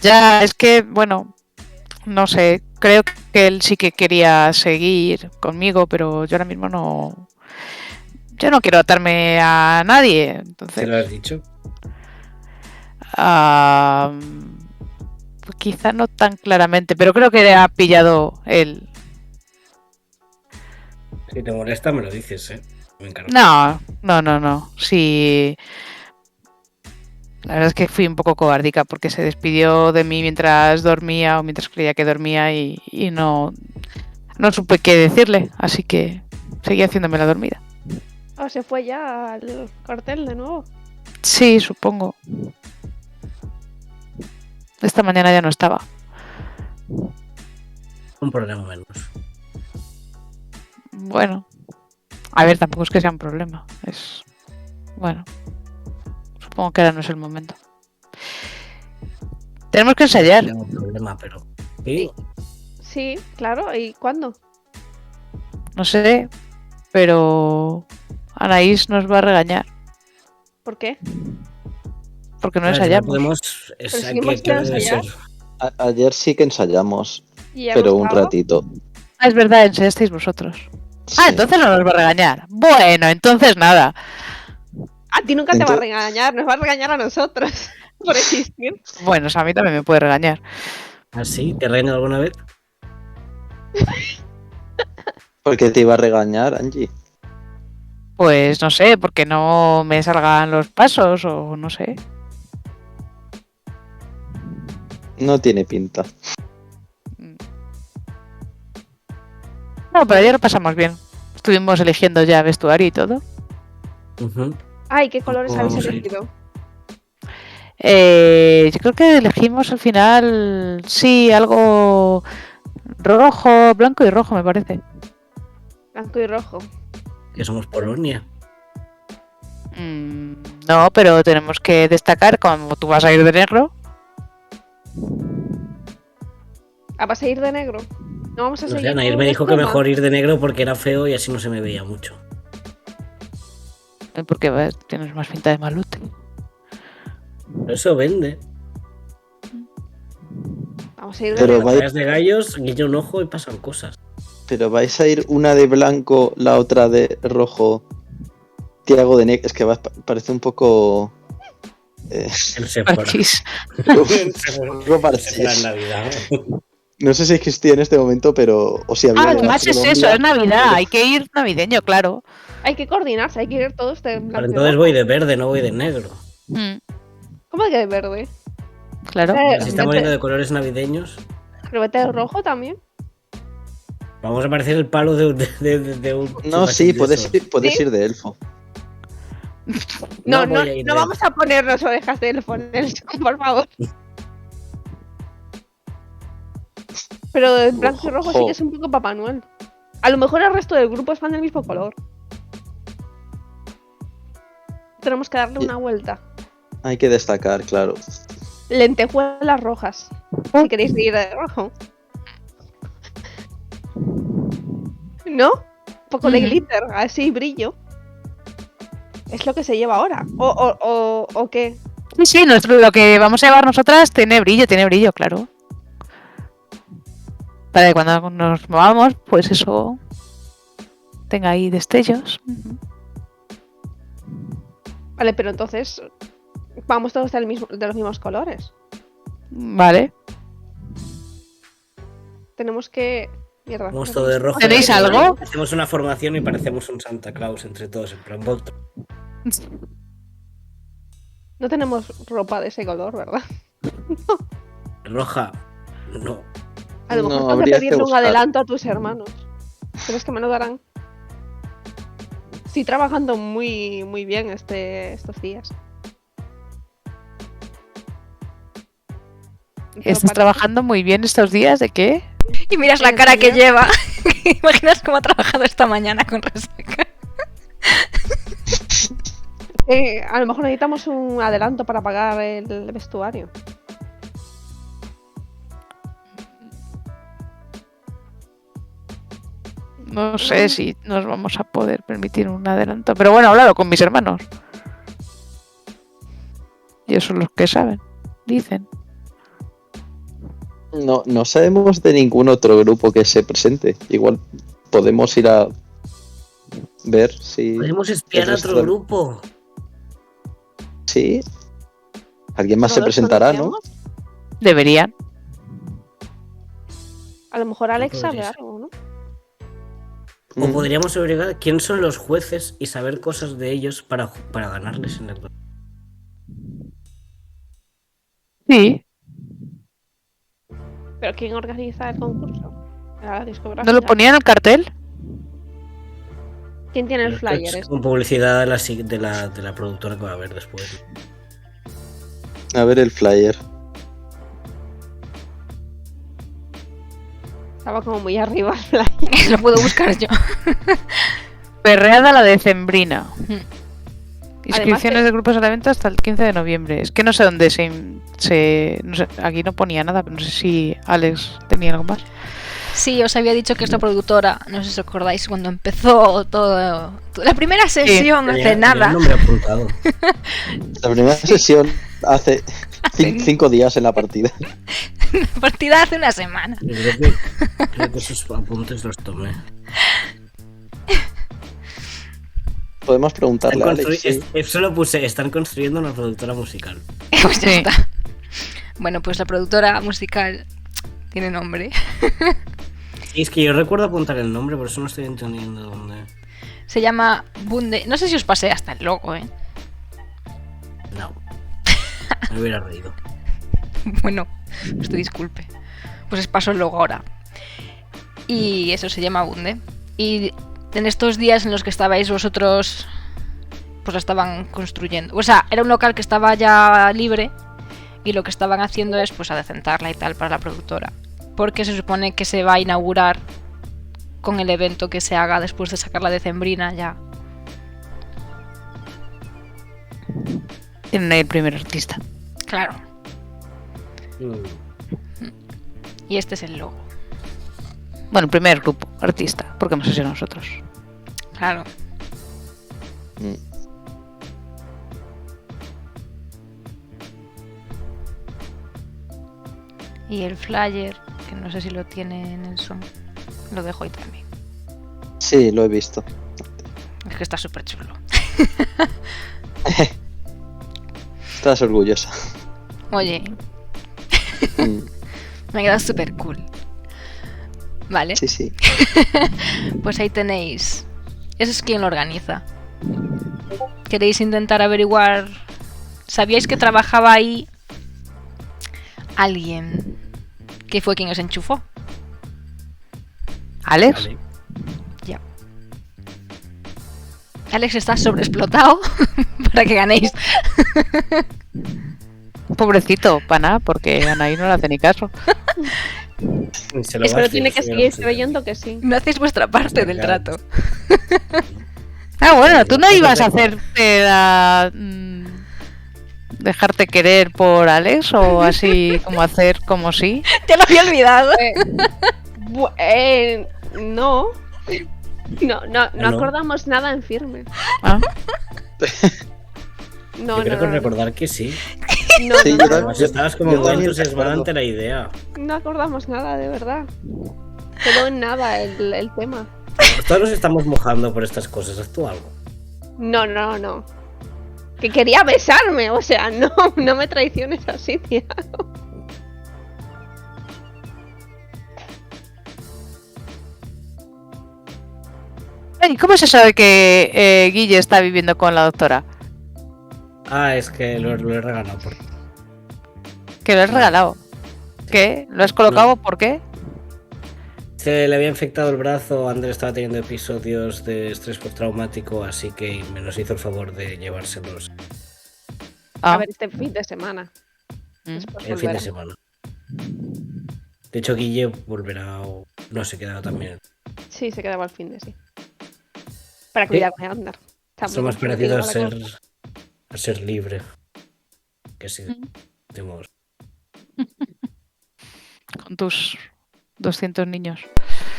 Ya, es que, bueno, no sé, creo que él sí que quería seguir conmigo, pero yo ahora mismo no. Yo no quiero atarme a nadie, ¿Te entonces. lo has dicho? Pues quizá no tan claramente, pero creo que ha pillado él. Si te molesta, me lo dices, ¿eh? Me encargo. No. Sí. La verdad es que fui un poco cobardica porque se despidió de mí mientras dormía o mientras creía que dormía y no supe qué decirle, así que seguí haciéndome la dormida. Se fue ya al cuartel de nuevo. Sí, supongo. Esta mañana ya no estaba. Un problema menos. Bueno, a ver, tampoco es que sea un problema. Es. Bueno, supongo que ahora no es el momento. Tenemos que ensayar. No tengo problema, pero. ¿Sí? Sí, claro. ¿Y cuándo? No sé, pero Anaís nos va a regañar ¿Por qué? porque no Claro, si ensayamos. podemos. Pero si hemos ¿Qué hora debe ensayar. ser? Ayer sí que ensayamos, ¿Y ya pero hemos un estado? ratito. Ah, es verdad, ensayasteis vosotros. Sí. Entonces no nos va a regañar. Bueno, entonces nada. A ti nunca te va a Entonces- regañar, nos va a regañar a nosotros por existir. Bueno, o sea, a mí también me puede regañar. ¿Ah, sí? ¿Te reina alguna vez? ¿Por qué te iba a regañar, Angie? Pues no sé, porque no me salgan los pasos o no sé. No tiene pinta. No, pero ayer lo pasamos bien. Estuvimos eligiendo ya vestuario y todo. Ujú. Ay, ¿qué colores Vamos habéis a ir. elegido? Yo creo que elegimos al final, sí, algo rojo, blanco y rojo, me parece. Blanco y rojo. Que somos Polonia. No, pero tenemos que destacar, como tú vas a ir de negro. ¿Vas a ir de negro? No vamos a No sé, seguir. Anair con me un dijo que esquema? mejor ir de negro porque era feo y así no se me veía mucho. Porque tienes más pinta de malute. Pero eso vende. Vamos a ir de Pero negro. vaya- Batallas de gallos, guiña un ojo y pasan cosas. Pero vais a ir una de blanco, la otra de rojo, Tiago de negro. Es que parece un poco. En Sephora. Parchís. Algo parecido. En Navidad. No sé si existía en este momento, pero. O si había. en Además es Colombia. eso, es Navidad, hay que ir navideño, claro. Hay que coordinarse, hay que ir todos de blanco Pero y entonces rojo. voy de verde, no voy de negro. ¿Cómo que de verde? Claro. Si estamos yendo de colores navideños, ¿Pero vete de rojo también? vamos a parecer el palo de un No, sí, chupachín de puedes esos. ir de elfo. No, voy a ir de- vamos a ponernos orejas de elfo, Nelson, por favor. Pero de blanco y rojo sí que es un poco Papá Noel. A lo mejor el resto del grupo es fan del mismo color. Tenemos que darle una vuelta. Hay que destacar, claro. Lentejuelas rojas. Si queréis ir de rojo. ¿No? Un poco de glitter, así brillo. Es lo que se lleva ahora. ¿O qué? Sí, lo que vamos a llevar nosotras tiene brillo, claro. Para que cuando nos movamos, pues eso tenga ahí destellos. Vale, pero entonces vamos todos de los mismos colores. Vale. Tenemos que... Mierda. Vamos todo de rojo. ¿Tenéis algo? Hacemos una formación y parecemos un Santa Claus entre todos, en plan Voltron. No tenemos ropa de ese color, ¿verdad? Roja, no. A lo mejor No, tengo que habría que pedirle un buscar. adelanto a tus hermanos. ¿Crees que me lo darán? Estoy trabajando muy, muy bien estos días. ¿Estás trabajando muy bien estos días? ¿De qué? Y miras la cara que lleva. Imaginas cómo ha trabajado esta mañana con resaca. A lo mejor necesitamos un adelanto para pagar el vestuario. No sé si nos vamos a poder permitir un adelanto. Pero bueno, hablado con mis hermanos. Ellos son los que saben. Dicen. No sabemos de ningún otro grupo que se presente. Igual podemos ir a ver si. Podemos espiar a otro grupo. Sí. Alguien más ¿No se los presentará, ¿no? conocemos? Deberían. A lo mejor Alex sabe podría ser. algo, ¿no? O podríamos averiguar quién son los jueces y saber cosas de ellos para ganarles en el. Sí. ¿Pero quién organiza el concurso? ¿La discográfica? ¿No lo ponía en el cartel? ¿Quién tiene el flyer? Es con publicidad de la productora que va a haber después. A ver el flyer. Estaba como muy arriba el flyer. Lo puedo buscar yo. Perreada la decembrina. Inscripciones Además de grupos a la venta hasta el 15 de noviembre. Es que no sé dónde no sé, aquí no ponía nada, pero no sé si Alex tenía algo más. Sí, os había dicho que esta productora, no sé si os acordáis, cuando empezó todo la primera sesión hace nada. El nombre apuntado. La primera sesión hace 5 días en la partida. La partida hace una semana. Creo que esos apuntes los tomé. Podemos preguntarle a Alex. Sí. Solo puse, están construyendo una productora musical. Pues ya Sí. está. Bueno, pues la productora musical tiene nombre. Y es que yo recuerdo apuntar el nombre, por eso no estoy entendiendo dónde. Se llama Bunde. No sé si os pasé hasta el logo, ¿eh? No. Me hubiera reído. Bueno, usted disculpe. Pues os paso el logo ahora. Y eso se llama Bunde. Y en estos días en los que estabais vosotros, pues la estaban construyendo. O sea, era un local que estaba ya libre y lo que estaban haciendo es pues adecentarla y tal para la productora. Porque se supone que se va a inaugurar con el evento que se haga después de sacar la decembrina ya. Tienen ahí el primer artista. Claro. Y este es el logo. Bueno, el primer grupo artista, porque hemos sido nosotros. Claro. Y el flyer, que no sé si lo tiene Nelson, lo dejo ahí también. Sí, lo he visto. Es que está súper chulo. Estás orgullosa. Oye, me ha quedado súper cool. Vale, Sí, sí. pues ahí tenéis. Eso es quien lo organiza. ¿Queréis intentar averiguar? ¿Sabíais que trabajaba ahí alguien que fue quien os enchufó? ¿Alex? Vale. Ya. Alex está sobreexplotado para que ganéis. Pobrecito, para nada, porque Anaí no le hace ni caso. Se lo va a Pero hacer, tiene que se lo seguir va a hacer. creyendo que sí. No hacéis vuestra parte del trato. Ah, bueno, tú no ibas a hacerte dejarte querer por Alex o así como hacer como sí. Te lo había olvidado. No. No ¿No? acordamos nada en firme. Ah, No, Yo creo que no. recordar que sí. No, Sí, no, yo no, Además estabas como yo muy también entusiasmada recuerdo. ante la idea. no acordamos nada, de verdad. Quedó en nada el tema. Todos nos estamos mojando por estas cosas. Haz tú algo. No. Que quería besarme, o sea, no me traiciones así, tía. ¿y cómo se sabe que Guille está viviendo con la doctora? Ah, es que lo he regalado. Que lo has regalado. ¿Qué? ¿Lo has colocado? ¿Por qué? Se le había infectado el brazo. Ander estaba teniendo episodios de estrés postraumático, así que me nos hizo el favor de llevárselos Ah, A ver, este fin de semana. mm. Después el fin de volverá. semana. De hecho, Guille volverá o no se quedará también. Sí, se quedaba al fin de sí. Para cuidar de Ander. Está Esto muy más parecido comprometido a ser libre. Que si Mm. decimos. Con tus 200 niños.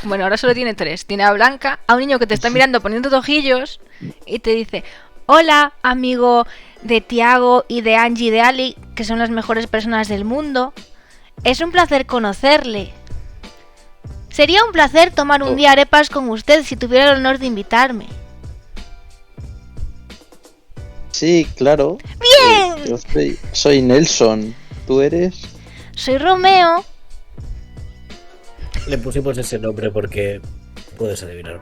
Bueno, ahora solo tiene 3. Tiene a Blanca, a un niño que te está mirando poniendo ojillos y te dice: hola, amigo de Tiago y de Angie y de Ali, que son las mejores personas del mundo. Es un placer conocerle. Sería un placer tomar un día arepas con usted si tuviera el honor de invitarme. Sí, claro. ¡Bien! Yo soy Nelson. ¿Tú eres? Soy Romeo. Le pusimos ese nombre porque puedes adivinar.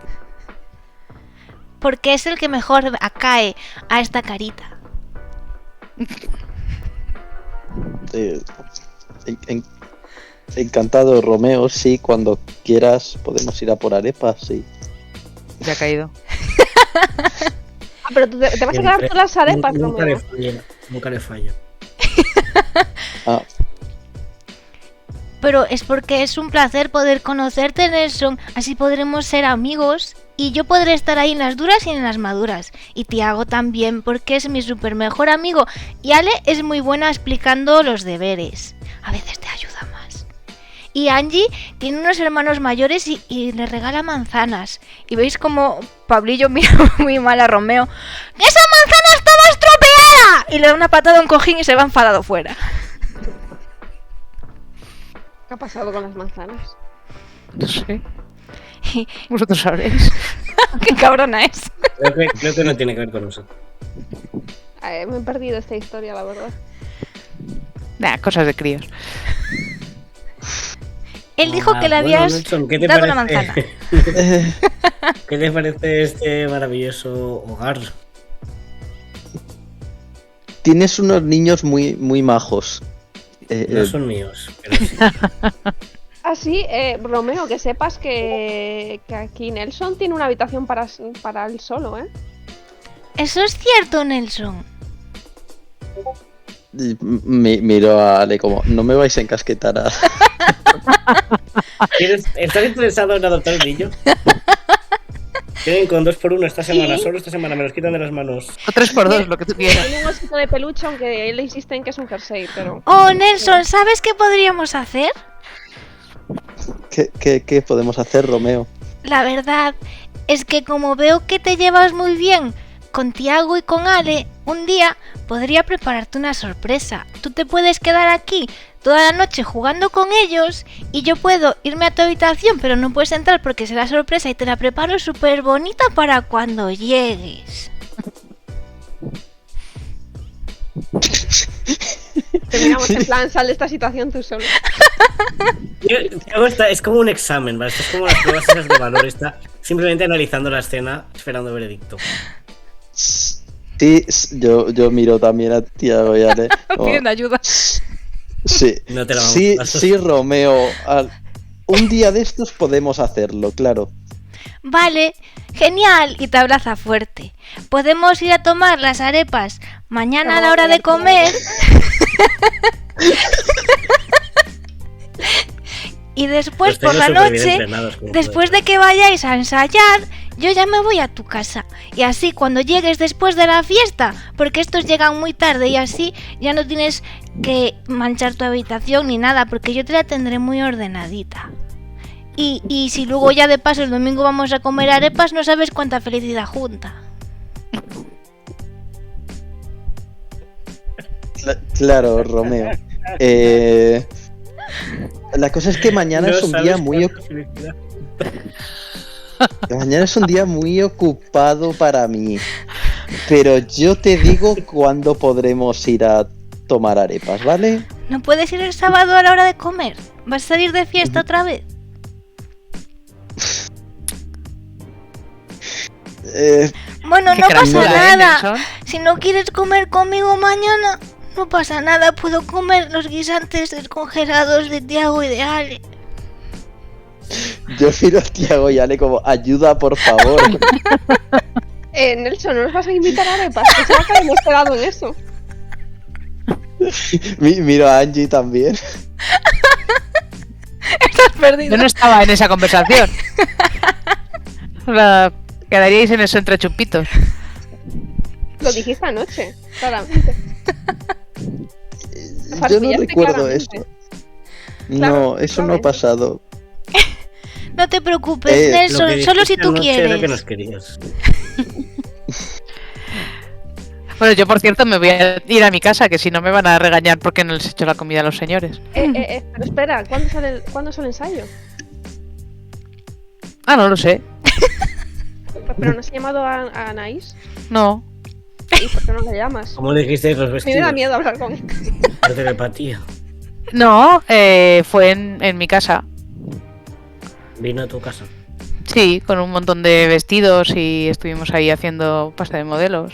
Porque es el que mejor acae a esta carita. Encantado, Romeo. Sí, cuando quieras podemos ir a por arepas, sí. Ya ha caído. Pero tú te vas a quedar todas las arepas, Romeo. Nunca le fallo. Ah, Pero es porque es un placer poder conocerte, Nelson. Así podremos ser amigos. Y yo podré estar ahí en las duras y en las maduras. Y Tiago también, porque es mi super mejor amigo. Y Ale es muy buena explicando los deberes. A veces te ayuda más. Y Angie tiene unos hermanos mayores y le regala manzanas. Y veis como Pablillo mira muy mal a Romeo. ¡Esa manzana estaba estropeada! Y le da una patada a un cojín y se va enfadado fuera. ¿Qué ha pasado con las manzanas? No sé. Vosotros sabréis. ¡Qué cabrona es! Creo que no tiene que ver con eso. Me he perdido esta historia, la verdad. Nah, cosas de críos. Él dijo que le habías Nelson, ¿qué te dado una parece? manzana. ¿Qué te parece este maravilloso hogar? tienes unos niños muy, muy majos. No son míos, pero sí. Ah, sí, Romeo, que sepas que aquí Nelson tiene una habitación para él solo, ¿eh? Eso es cierto, Nelson. Miro a Ale como, no me vais a encasquetar a... ¿Estás interesado en adoptar un niño? Tienen con 2x1 esta semana, Sí. solo esta semana, me los quitan de las manos. O 3x2, lo que tú quieras. Tiene un osito de peluche, aunque él insiste en que es un jersey, pero... Oh, Nelson, ¿sabes qué podríamos hacer? ¿Qué podemos hacer, Romeo? La verdad es que como veo que te llevas muy bien con Tiago y con Ale, un día podría prepararte una sorpresa. Tú te puedes quedar aquí toda la noche jugando con ellos y yo puedo irme a tu habitación, pero no puedes entrar porque será sorpresa y te la preparo súper bonita para cuando llegues. Terminamos en plan, sal de esta situación tú solo. Tiago es como un examen, ¿vale? Esto es como las pruebas esas de valor, está simplemente analizando la escena, esperando veredicto. Sí, yo miro también a Tiago y Ale. Piden ayuda. Sí, No te la vamos sí, a dar. sí, Romeo. Un día de estos podemos hacerlo, claro. Vale, genial, y te abraza fuerte. Podemos ir a tomar las arepas mañana a la hora de comer. Y después Los tengo por la súper bien noche, entrenados, como después puedes de que vayáis a ensayar, yo ya me voy a tu casa. Y así cuando llegues después de la fiesta, porque estos llegan muy tarde y así ya no tienes que manchar tu habitación ni nada, porque yo te la tendré muy ordenadita. Y si luego ya de paso el domingo vamos a comer arepas, no sabes cuánta felicidad junta. Claro, Romeo. La cosa es que mañana No es un sabes día muy cuánta felicidad. mañana es un día muy ocupado para mí. Pero yo te digo cuándo podremos ir a tomar arepas, ¿vale? ¿No puedes ir el sábado a la hora de comer? ¿Vas a salir de fiesta otra vez? Bueno, Qué no pasa crañuda, nada. Nelson. Si no quieres comer conmigo mañana, no pasa nada. Puedo comer los guisantes descongelados de Tiago y de Ale. Yo miro a Tiago y Ale como, ayuda, por favor. Nelson, ¿no nos vas a invitar a arepas? Pensaba que habíamos quedado en eso. Miro a Angie también. Estás perdido. Yo no estaba en esa conversación. Quedaríais en eso entre chupitos. Lo dijiste anoche, claramente. Yo no Fastidiaste recuerdo claramente. eso. Claro, No, eso no ha claramente. pasado. No te preocupes, Lo Lo Nelson, que solo si dijiste tú anoche era que nos quieres. querías. Bueno, yo por cierto me voy a ir a mi casa, que si no me van a regañar porque no les he hecho la comida a los señores. Pero espera, ¿cuándo es el ensayo? Ah, no lo sé. Pero no has llamado a Anaís. No. ¿Y por qué no la llamas? ¿Cómo le dijisteis los A mí me vestidos? da miedo hablar con él. Por telepatía. No, fue en mi casa. Vino a tu casa. Sí, con un montón de vestidos y estuvimos ahí haciendo pasta de modelos.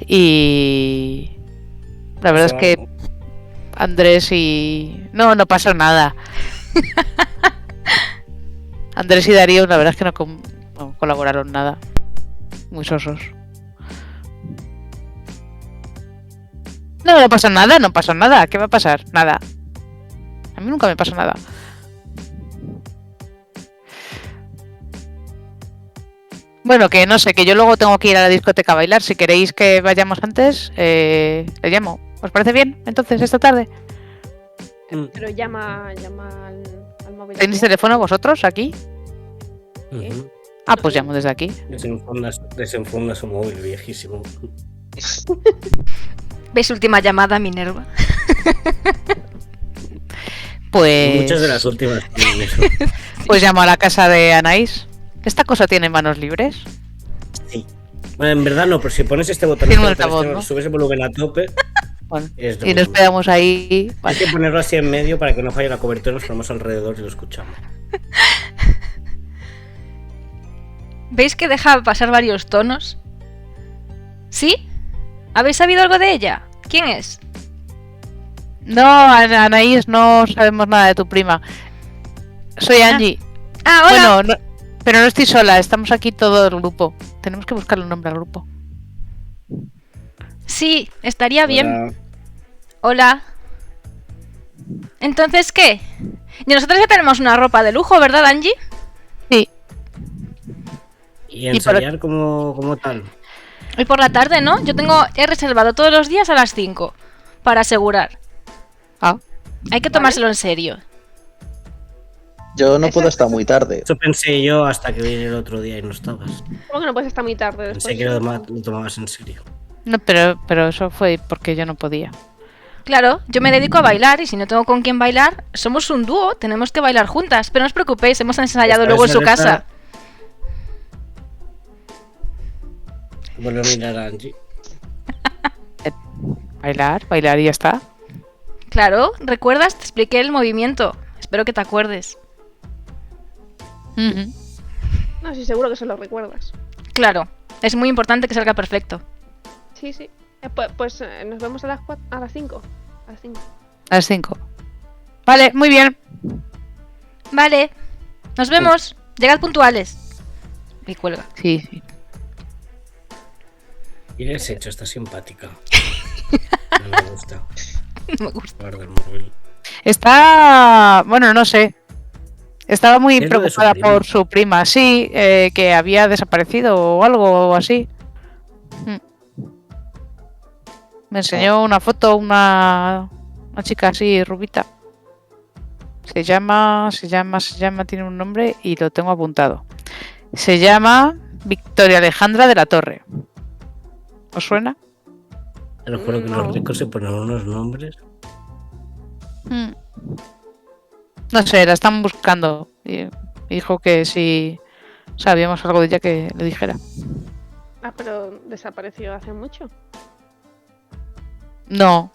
Y la verdad es que Andrés y... No pasó nada. Andrés y Darío, la verdad es que no colaboraron nada. Muy sosos. No pasó nada. ¿Qué va a pasar? Nada. A mí nunca me pasa nada. Bueno, que no sé, que yo luego tengo que ir a la discoteca a bailar. Si queréis que vayamos antes, le llamo. ¿Os parece bien? Entonces, esta tarde. Pero llama al móvil. ¿Tenéis teléfono vosotros aquí? Ujú. Ah, pues llamo desde aquí. Desenfunda su móvil viejísimo. ¿Ves última llamada, Minerva? Pues... Muchas de las últimas tienen eso. Pues llamo a la casa de Anaís. ¿Esta cosa tiene manos libres? Sí. Bueno, en verdad no, pero si pones este botón, Tiene un altavoz, ¿no? subes el volumen a tope. Bueno, Es y nos quedamos ahí. Hay que ponerlo así en medio para que no falle la cobertura, nos ponemos alrededor y lo escuchamos. ¿Veis que deja pasar varios tonos? ¿Sí? ¿Habéis sabido algo de ella? ¿Quién es? No, Anaís, no sabemos nada de tu prima. Soy Angie. Ah, hola. Bueno, pero no estoy sola, estamos aquí todo el grupo. Tenemos que buscarle un nombre al grupo. Sí, estaría bien. Hola. Entonces, ¿qué? Y nosotros ya tenemos una ropa de lujo, ¿verdad, Angie? Sí. Y ensayar como tal. Hoy por la tarde, ¿no? He reservado todos los días a las 5 para asegurar. Ah. Hay que tomárselo en serio. Yo no puedo estar muy tarde. Eso pensé yo hasta que vine el otro día y no estabas. ¿Cómo que no puedes estar muy tarde después? Pensé que lo tomabas en serio. No, pero eso fue porque yo no podía. Claro, yo me dedico a bailar y si no tengo con quién bailar, somos un dúo, tenemos que bailar juntas. Pero no os preocupéis, hemos ensayado luego en su casa. Vuelvo a mirar a Angie. Bailar y ya está. Claro, ¿recuerdas? Te expliqué el movimiento. Espero que te acuerdes. Ujú. No, sí, seguro que se lo recuerdas. Claro, es muy importante que salga perfecto. Sí. Pues nos vemos a las 5. A las 5. A las 5. Vale, muy bien. Vale, nos vemos. Llegad puntuales. Y cuelga. Sí. ¿Qué le has hecho? Está simpática. No me gusta. Me gusta. Guarda el móvil. Está... Bueno, no sé. Estaba muy Es lo de su preocupada prima. por su prima. Sí, que había desaparecido o algo así. Me enseñó una foto, una chica así, rubita. Se llama, tiene un nombre y lo tengo apuntado. Se llama Victoria Alejandra de la Torre. ¿Os suena? Te lo juro que los ricos se ponen unos nombres. No sé, la están buscando. Y dijo que si sabíamos algo de ella que le dijera. Ah, pero desapareció hace mucho. No.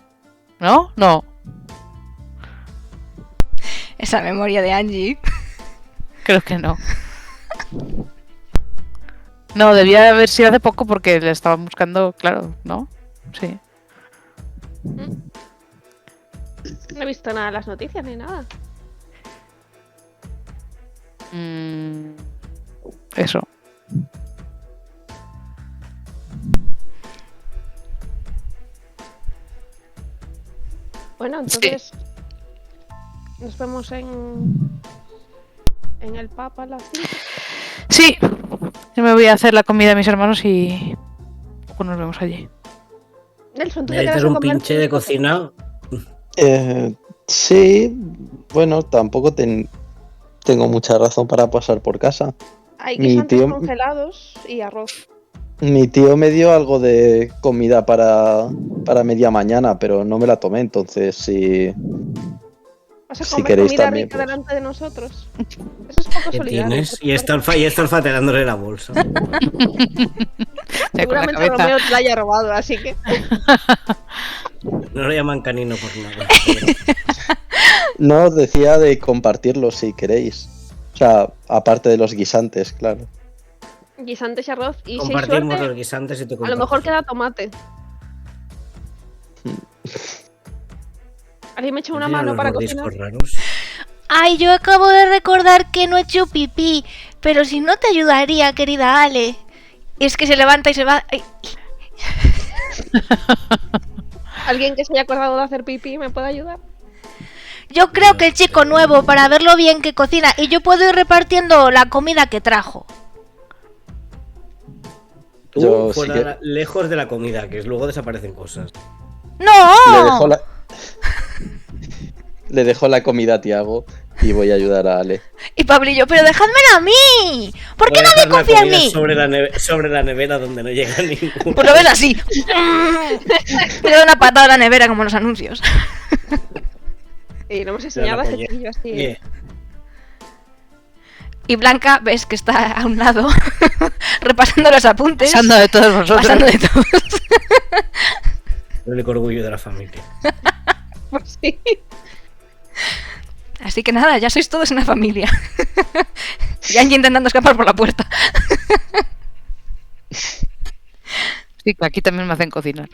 Esa memoria de Angie. Creo que no. No, debía haber sido hace poco porque le estaban buscando, claro, ¿no? Sí. No he visto nada en las noticias ni nada. Eso. Bueno, entonces nos vemos en el pub a las 5. Sí. Yo me voy a hacer la comida a mis hermanos y pues nos vemos allí. Nelson, ¿tú te ¿Necesitas quedas a un comer? pinche de cocina? Sí, bueno, tampoco tengo mucha razón para pasar por casa. Hay Mi guisantes tío- congelados y arroz. Mi tío me dio algo de comida para media mañana, pero no me la tomé, entonces sí. ¿Vas a Si comer queréis comida también, rica pues. delante de nosotros? Eso es poco ¿Qué solidario. tienes? Y está olfateándole la bolsa. Ya con la Seguramente cabeza. Romeo te la haya robado, así que... No lo llaman canino por nada. No, os decía de compartirlo si queréis. O sea, aparte de los guisantes, claro. Guisantes y arroz. Y si hay Compartimos suerte, los guisantes y te a lo mejor compartes. queda tomate. ¿Alguien me echa una mano para cocinar? Raros? Ay, yo acabo de recordar que no he hecho pipí, pero si no te ayudaría, querida Ale. Y es que se levanta y se va... Ay. ¿Alguien que se haya acordado de hacer pipí me puede ayudar? Yo creo que el chico nuevo, para ver lo bien que cocina, y yo puedo ir repartiendo la comida que trajo. Tú fuera lejos de la comida, que luego desaparecen cosas. ¡No! Le dejo la comida a Tiago y voy a ayudar a Ale. Y Pablillo, pero dejádmela a mí. ¿Por qué nadie confía en mí? Sobre la nevera donde no llega ninguno. Pues lo ves así. Le doy una patada a la nevera como en los anuncios. Y no hemos enseñado a hacer pillo así. Y Blanca, ves que está a un lado, repasando los apuntes. Pasando de todos vosotros. Pasando de todos. El único orgullo de la familia. Pues sí. Así que nada, ya sois todos una familia. Y Angie intentando escapar por la puerta. Sí, que aquí también me hacen cocinar.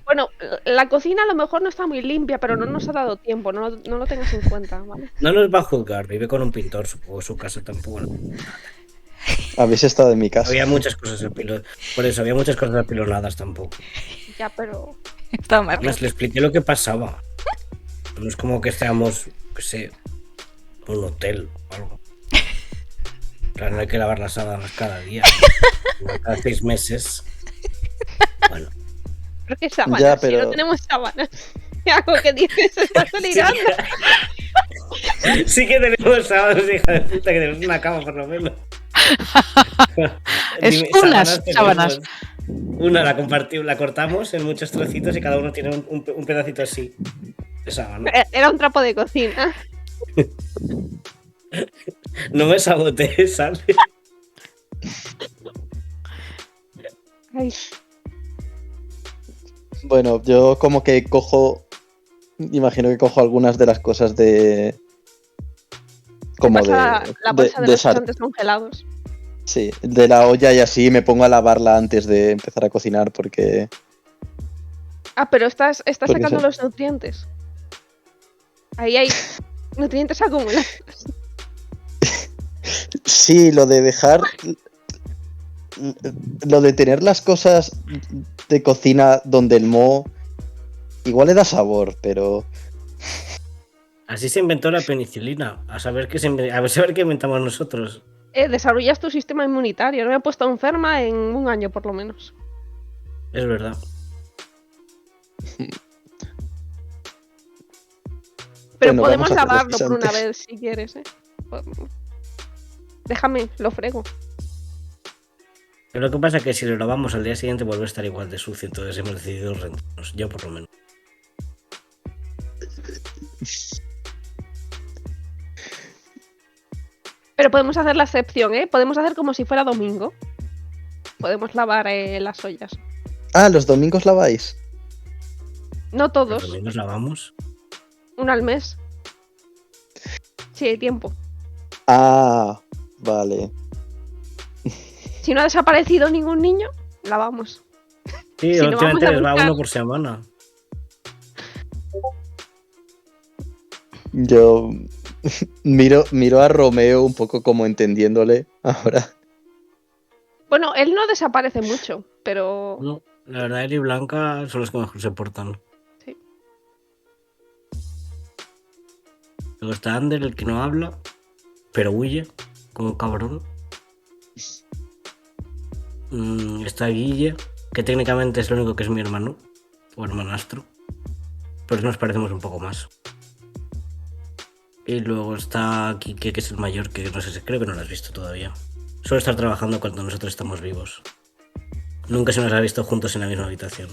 Bueno, la cocina a lo mejor no está muy limpia, pero no nos ha dado tiempo, no lo tengas en cuenta, ¿vale? No nos va a juzgar, vive con un pintor, supongo, su casa tampoco. Habéis estado en mi casa. Había muchas cosas por eso, había muchas cosas apilonadas tampoco. Ya, pero... Además, le expliqué lo que pasaba. No es como que estábamos, no sé, en un hotel o algo. Claro, no hay que lavar las sábanas cada día. Cada 6 meses. Bueno. ¿Pero qué sábanas? Ya, pero... Si no tenemos sábanas. ¿Qué hago? ¿Qué dices? ¿Estás delirando? Sí que tenemos sábanas, hija de puta, que tenemos una cama por lo menos. Es unas sábanas. Una la compartimos, la cortamos en muchos trocitos y cada uno tiene un pedacito así de sábana. Era un trapo de cocina. No me sabotees, ¿sabes? Ay. Bueno, yo como que imagino que cojo algunas de las cosas de... Como la bolsa de los guantes congelados. Sí, de la olla y así me pongo a lavarla antes de empezar a cocinar porque... Ah, pero estás sacando los nutrientes. Ahí hay nutrientes acumulados. Sí, lo de dejar... Lo de tener las cosas de cocina donde el moho igual le da sabor, pero... Así se inventó la penicilina. A saber qué inventamos nosotros. Desarrollas tu sistema inmunitario. No me he puesto enferma en un año, por lo menos. Es verdad. Pero bueno, podemos lavarlo por una vez si quieres, ¿eh? Déjame, lo frego. Pero lo que pasa es que si lo lavamos al día siguiente vuelve a estar igual de sucio, entonces hemos decidido rentarnos. Yo por lo menos. Pero podemos hacer la excepción, ¿eh? Podemos hacer como si fuera domingo. Podemos lavar las ollas. Ah, ¿los domingos laváis? No todos. ¿Los domingos lavamos? Uno al mes. Sí, hay tiempo. Ah, vale. Si no ha desaparecido ningún niño, lavamos. Sí, si últimamente no les va uno por semana. Yo miro a Romeo un poco como entendiéndole ahora. Bueno, él no desaparece mucho, pero... No, la verdad, él y Blanca son los que mejor se portan. Sí. Luego está Ander, el que no habla, pero huye, como un cabrón. Está Guille, que técnicamente es lo único que es mi hermano, o hermanastro, pero nos parecemos un poco más. Y luego está Kike, que es el mayor, que no sé, creo que no lo has visto todavía. Suele estar trabajando cuando nosotros estamos vivos. Nunca se nos ha visto juntos en la misma habitación.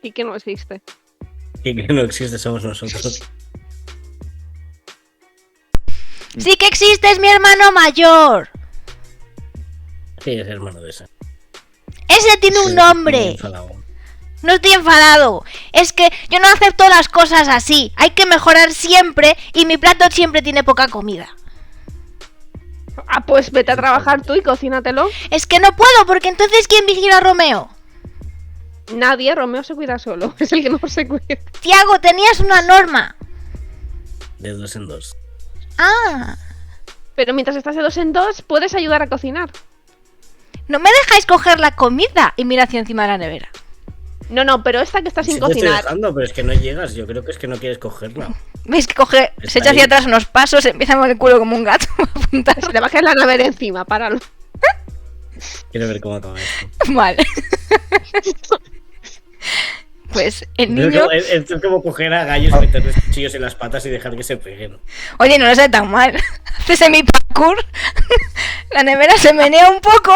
Kike no existe. Kike no existe, somos nosotros. Sí que existe, es mi hermano mayor. Sí, es hermano de esa. Ese tiene un nombre. No estoy enfadado. Es que yo no acepto las cosas así. Hay que mejorar siempre y mi plato siempre tiene poca comida. Ah, pues vete a trabajar tú y cocínatelo. Es que no puedo porque entonces ¿quién vigila a Romeo? Nadie, Romeo se cuida solo. Es el que mejor se cuida. Tiago, tenías una norma. De 2 en 2. Ah, Pero mientras estás de 2 en 2, puedes ayudar a cocinar. no me dejáis coger la comida y mira hacia encima de la nevera. No, pero esta que está sin Sí te estoy cocinar. dejando, pero es que no llegas. Yo creo que es que no quieres cogerla. ¿Veis que coge, Está se echa hacia ahí. atrás unos pasos, empieza a mover el culo como un gato a apuntar? Se le va a caer la nevera encima, páralo. Quiero ver cómo acaba esto. Vale. Pues el Pero niño... esto es como coger a gallos, meterles cuchillos en las patas y dejar que se peguen. Oye, no lo sé tan mal. Hace semi-parkour. La nevera se menea un poco.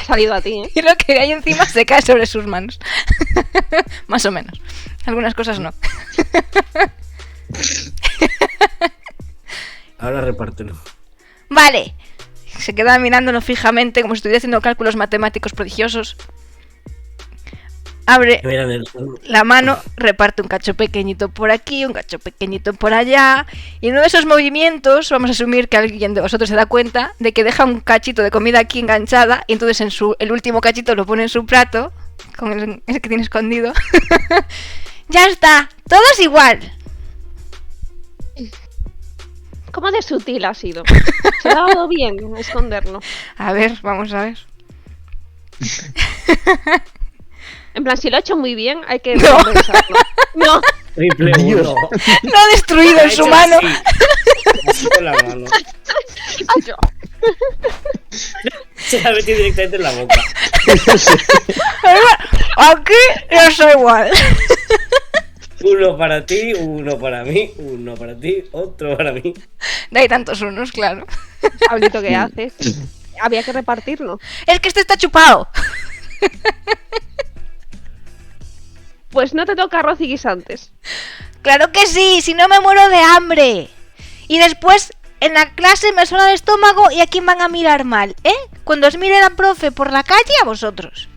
Ha salido a ti, ¿eh? Y lo que hay encima se cae sobre sus manos. Más o menos. Algunas cosas no. Ahora repártelo. Vale. Se queda mirándolo fijamente como si estuviera haciendo cálculos matemáticos prodigiosos. Abre Mira, la mano, reparte un cacho pequeñito por aquí, un cacho pequeñito por allá. Y en uno de esos movimientos vamos a asumir que alguien de vosotros se da cuenta de que deja un cachito de comida aquí enganchada. Y entonces el último cachito lo pone en su plato, con el que tiene escondido. Ya está, todo es igual. ¿Cómo de sutil ha sido? Se ha dado bien esconderlo. A ver, vamos a ver. En plan, si lo ha hecho muy bien, hay que No. compensarlo. No. triple 1. No ha destruido en su mano. Así con la mano. Se la metió directamente en la boca. Aquí yo soy igual. Uno para ti, uno para mí, uno para ti, otro para mí. No hay tantos unos, claro. Pablito, ¿qué haces? Había que repartirlo. Es que este está chupado. Pues no te toca arroz y guisantes. Claro que sí, si no me muero de hambre. Y después en la clase me suena el estómago y a quién van a mirar mal, ¿eh? Cuando os mire la profe por la calle, a vosotros.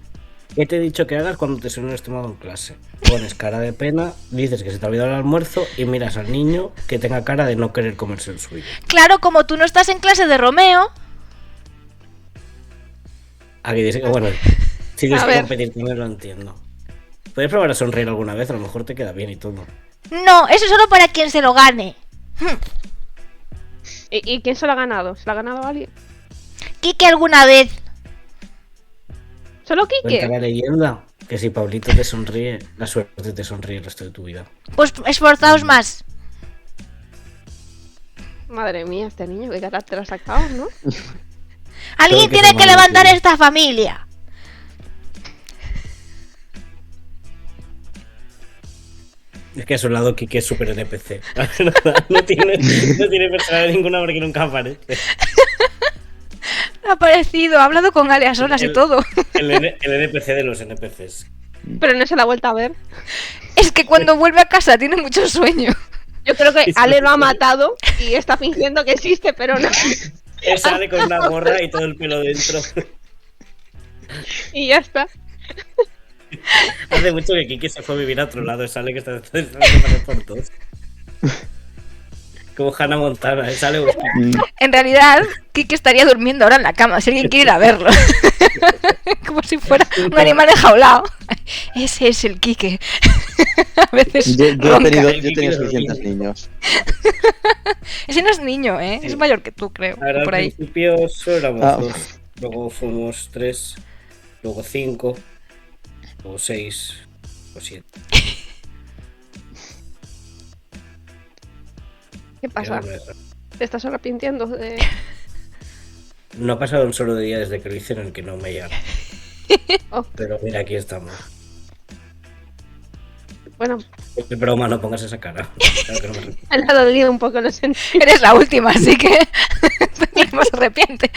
¿Qué te he dicho que hagas cuando te suene el estómago en clase? Pones cara de pena, dices que se te ha olvidado el almuerzo y miras al niño que tenga cara de no querer comerse el suyo. Claro, como tú no estás en clase de Romeo. Aquí dice que, bueno, si tienes A que ver. competir también lo entiendo. Puedes probar a sonreír alguna vez, a lo mejor te queda bien y todo. No, eso es solo para quien se lo gane. ¿Y quién se lo ha ganado? ¿Se lo ha ganado alguien? Quique alguna vez. ¿Solo Cuenta Quique? la leyenda que si Pablito te sonríe, la suerte te sonríe el resto de tu vida. Pues esforzaos más. Madre mía, este niño, qué carácter ha sacado, ¿no? Alguien que tiene ser que malo, levantar tío. esta familia. Es que a su lado Kike es súper NPC. no tiene personalidad ninguna porque nunca aparece. Ha aparecido, ha hablado con Ale a solas y todo. El NPC de los NPCs. Pero no se la ha vuelto a ver. Es que cuando vuelve a casa tiene mucho sueño. Yo creo que Ale lo ha matado y está fingiendo que existe, pero no. Él sale con una gorra y todo el pelo dentro. Y ya está. Hace mucho que Kike se fue a vivir a otro lado. Sale que está pasando por todos. Como Hannah Montana, sale buscando. En realidad, Kike estaría durmiendo ahora en la cama, si alguien quiere ir a verlo. Como si fuera un animal enjaulado. Ese es el Kike. A veces Yo he ronca. tenido suficientes niños. Ese no es niño, ¿eh? Es mayor que tú, creo. Ahora Por al ahí. principio solo éramos Ah. 2. Luego fuimos 3. Luego 5. Luego 6. O 7. ¿Qué pasa? ¿Te estás arrepintiendo de...? No ha pasado un solo día desde que lo hice en el que no me llega. Oh. Pero mira, aquí estamos. Bueno, Es broma, no pongas esa cara. Claro que no me arrepiento. me ha dolido un poco, no sé. Eres la última, así que no se arrepiente.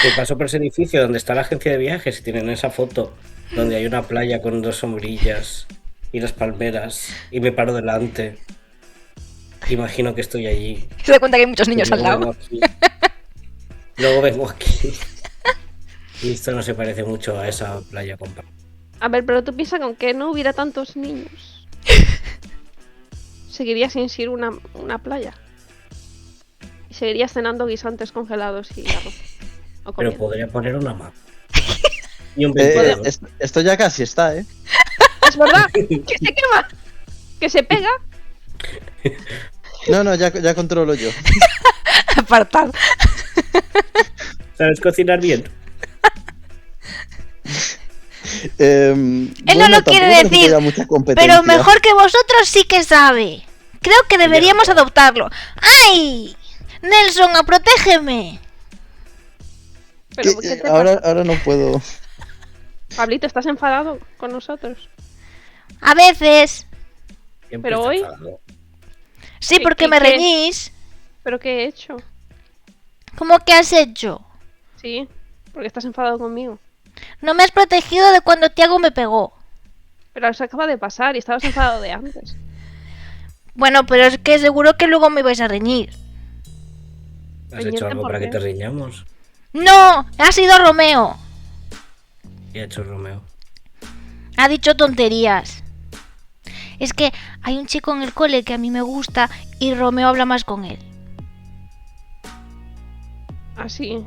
Que paso por ese edificio donde está la agencia de viajes y tienen esa foto donde hay una playa con 2 sombrillas y las palmeras y me paro delante. Imagino que estoy allí. Se da cuenta que hay muchos niños Y al luego lado. vengo aquí. Luego vengo aquí. Y esto no se parece mucho a esa playa, compa. A ver, pero tú piensas que aunque no hubiera tantos niños, seguirías sin ser una playa. Y seguirías cenando guisantes congelados y arroz. O Pero comiendo. podría poner una mapa. Y un ventilador. Esto ya casi está, ¿eh? Es verdad, que se quema, que se pega. No, ya controlo yo. Apartad. ¿Sabes cocinar bien? Él no lo quiere decir, pero mejor que vosotros sí que sabe. Creo que deberíamos adoptarlo. ¡Ay! Nelson, protégeme. Pero, ¿qué te pasa? Ahora no puedo. Pablito, ¿estás enfadado con nosotros? A veces. Siempre Pero hoy. enfadado. Sí, porque me reñís. ¿Pero qué he hecho? ¿Cómo que has hecho? Sí, porque estás enfadado conmigo. No me has protegido de cuando Tiago me pegó. Pero eso acaba de pasar y estabas enfadado de antes. Bueno, pero es que seguro que luego me vais a reñir. ¿Has hecho algo para que te riñamos? No, ha sido Romeo. ¿Qué ha hecho Romeo? Ha dicho tonterías. Es que hay un chico en el cole que a mí me gusta y Romeo habla más con él. Así.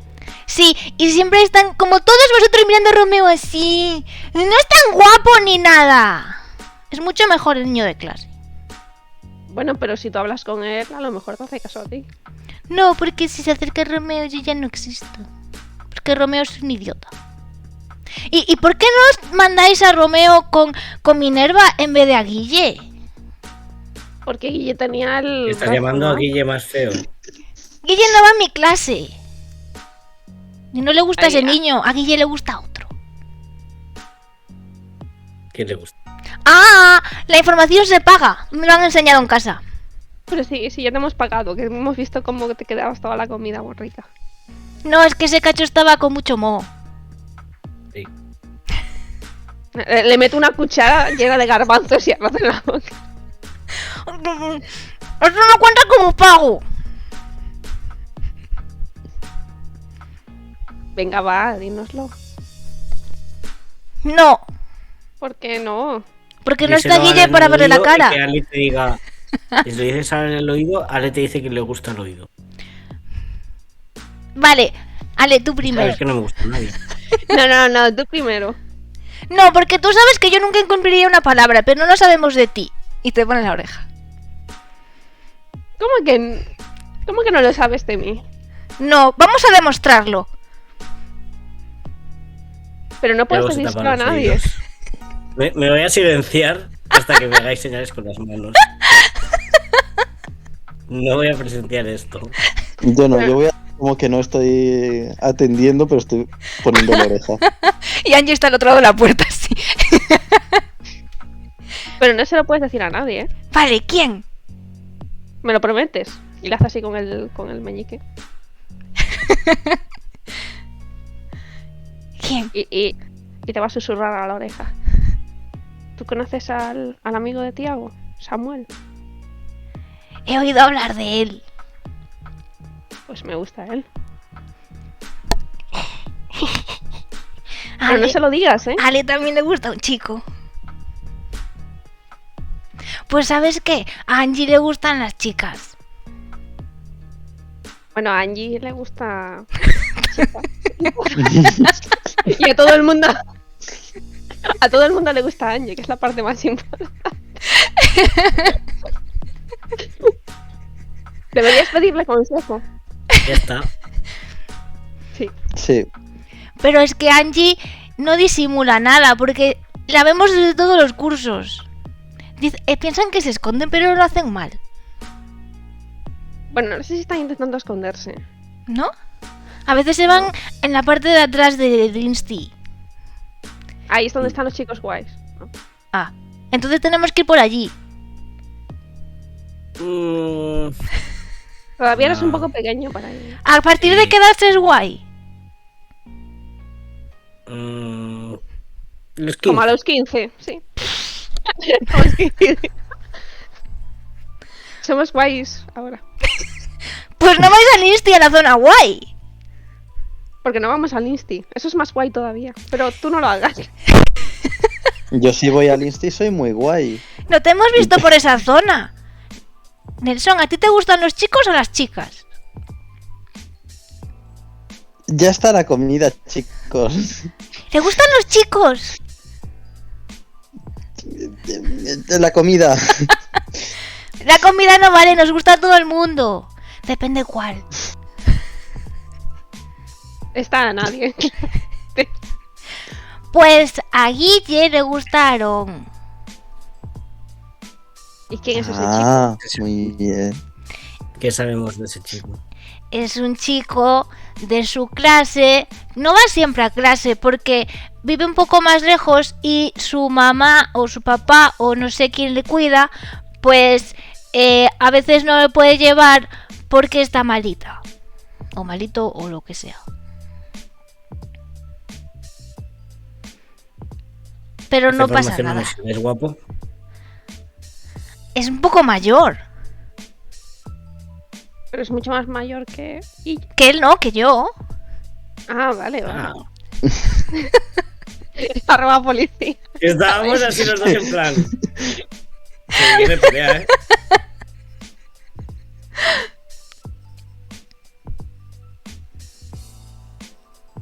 Sí, y siempre están como todos vosotros mirando a Romeo así. No es tan guapo ni nada. Es mucho mejor el niño de clase. Bueno, pero si tú hablas con él, a lo mejor te hace caso a ti. No, porque si se acerca a Romeo yo ya no existo. Porque Romeo es un idiota. ¿Y por qué no os mandáis a Romeo con Minerva en vez de a Guille? Porque Guille tenía el... Estás llamando a Guille más feo. Guille no va a mi clase. Y no le gusta ese niño, a Guille le gusta otro. ¿Quién le gusta? ¡Ah! La información se paga. Me lo han enseñado en casa. Pero sí, ya te hemos pagado, que hemos visto cómo te quedabas toda la comida muy rica. No, es que ese cacho estaba con mucho moho. Sí. Le meto una cuchara llena de garbanzos y arroz en la boca. Eso no cuenta como pago. Venga, va, dínoslo. No. ¿Por qué no? Porque no está Guille para verle la cara. Que Ale te diga, si le dices a Ale el oído, Ale te dice que le gusta el oído. Vale, Ale, tú primero. Sabes que no me gusta a nadie. No, tú primero. No, porque tú sabes que yo nunca incumpliría una palabra, pero no lo sabemos de ti. Y te pones la oreja. ¿Cómo que no lo sabes de mí? No, vamos a demostrarlo. Pero no puedes decírselo a nadie. Me voy a silenciar hasta que me hagáis señales con las manos. No voy a presenciar esto. Yo voy a... Como que no estoy atendiendo, pero estoy poniendo la oreja. Y Angie está al otro lado de la puerta, sí. Pero no se lo puedes decir a nadie, ¿eh? Vale, ¿quién? Me lo prometes. Y le haces así con el meñique. ¿Quién? Y te va a susurrar a la oreja. ¿Tú conoces al amigo de Tiago? Samuel. He oído hablar de él. Pues me gusta él. Ale, pero no se lo digas, ¿eh? A Ale también le gusta un chico. Pues ¿sabes qué? A Angie le gustan las chicas. Bueno, a Angie le gusta... Y a todo el mundo... A todo el mundo le gusta Angie, que es la parte más importante. Deberías pedirle consejo. Ya está. Sí. Pero es que Angie no disimula nada, porque la vemos desde todos los cursos. Piensan que se esconden, pero lo hacen mal. Bueno, no sé si están intentando esconderse. ¿No? A veces se van en la parte de atrás de Insty. Ahí es donde están los chicos guays, ¿no? Ah, entonces tenemos que ir por allí. Todavía eres un poco pequeño para ello. ¿A partir de qué edad es guay? Los 15. Como a los 15, sí. A los 15. Somos guays ahora. Pues no vais al Insti, a la zona guay. Porque no vamos al Insti. Eso es más guay todavía. Pero tú no lo hagas. Yo sí voy al Insti y soy muy guay. No te hemos visto por esa zona. Nelson, ¿a ti te gustan los chicos o las chicas? Ya está la comida, chicos. ¿Te gustan los chicos? La comida. La comida no vale, nos gusta a todo el mundo. Depende cuál. Está a nadie. Pues a Guille le gustaron. ¿Y quién es ese chico? Ah, muy bien. ¿Qué sabemos de ese chico? Es un chico de su clase. No va siempre a clase porque vive un poco más lejos y su mamá o su papá o no sé quién le cuida, pues a veces no le puede llevar porque está malita. O malito o lo que sea. Pero no pasa nada. ¿Es guapo? Es un poco mayor. Pero es mucho más mayor que... Que él no, que yo. Ah, vale. Ah. Arroba policía. Estábamos así los dos en plan. Se viene pelea, ¿eh?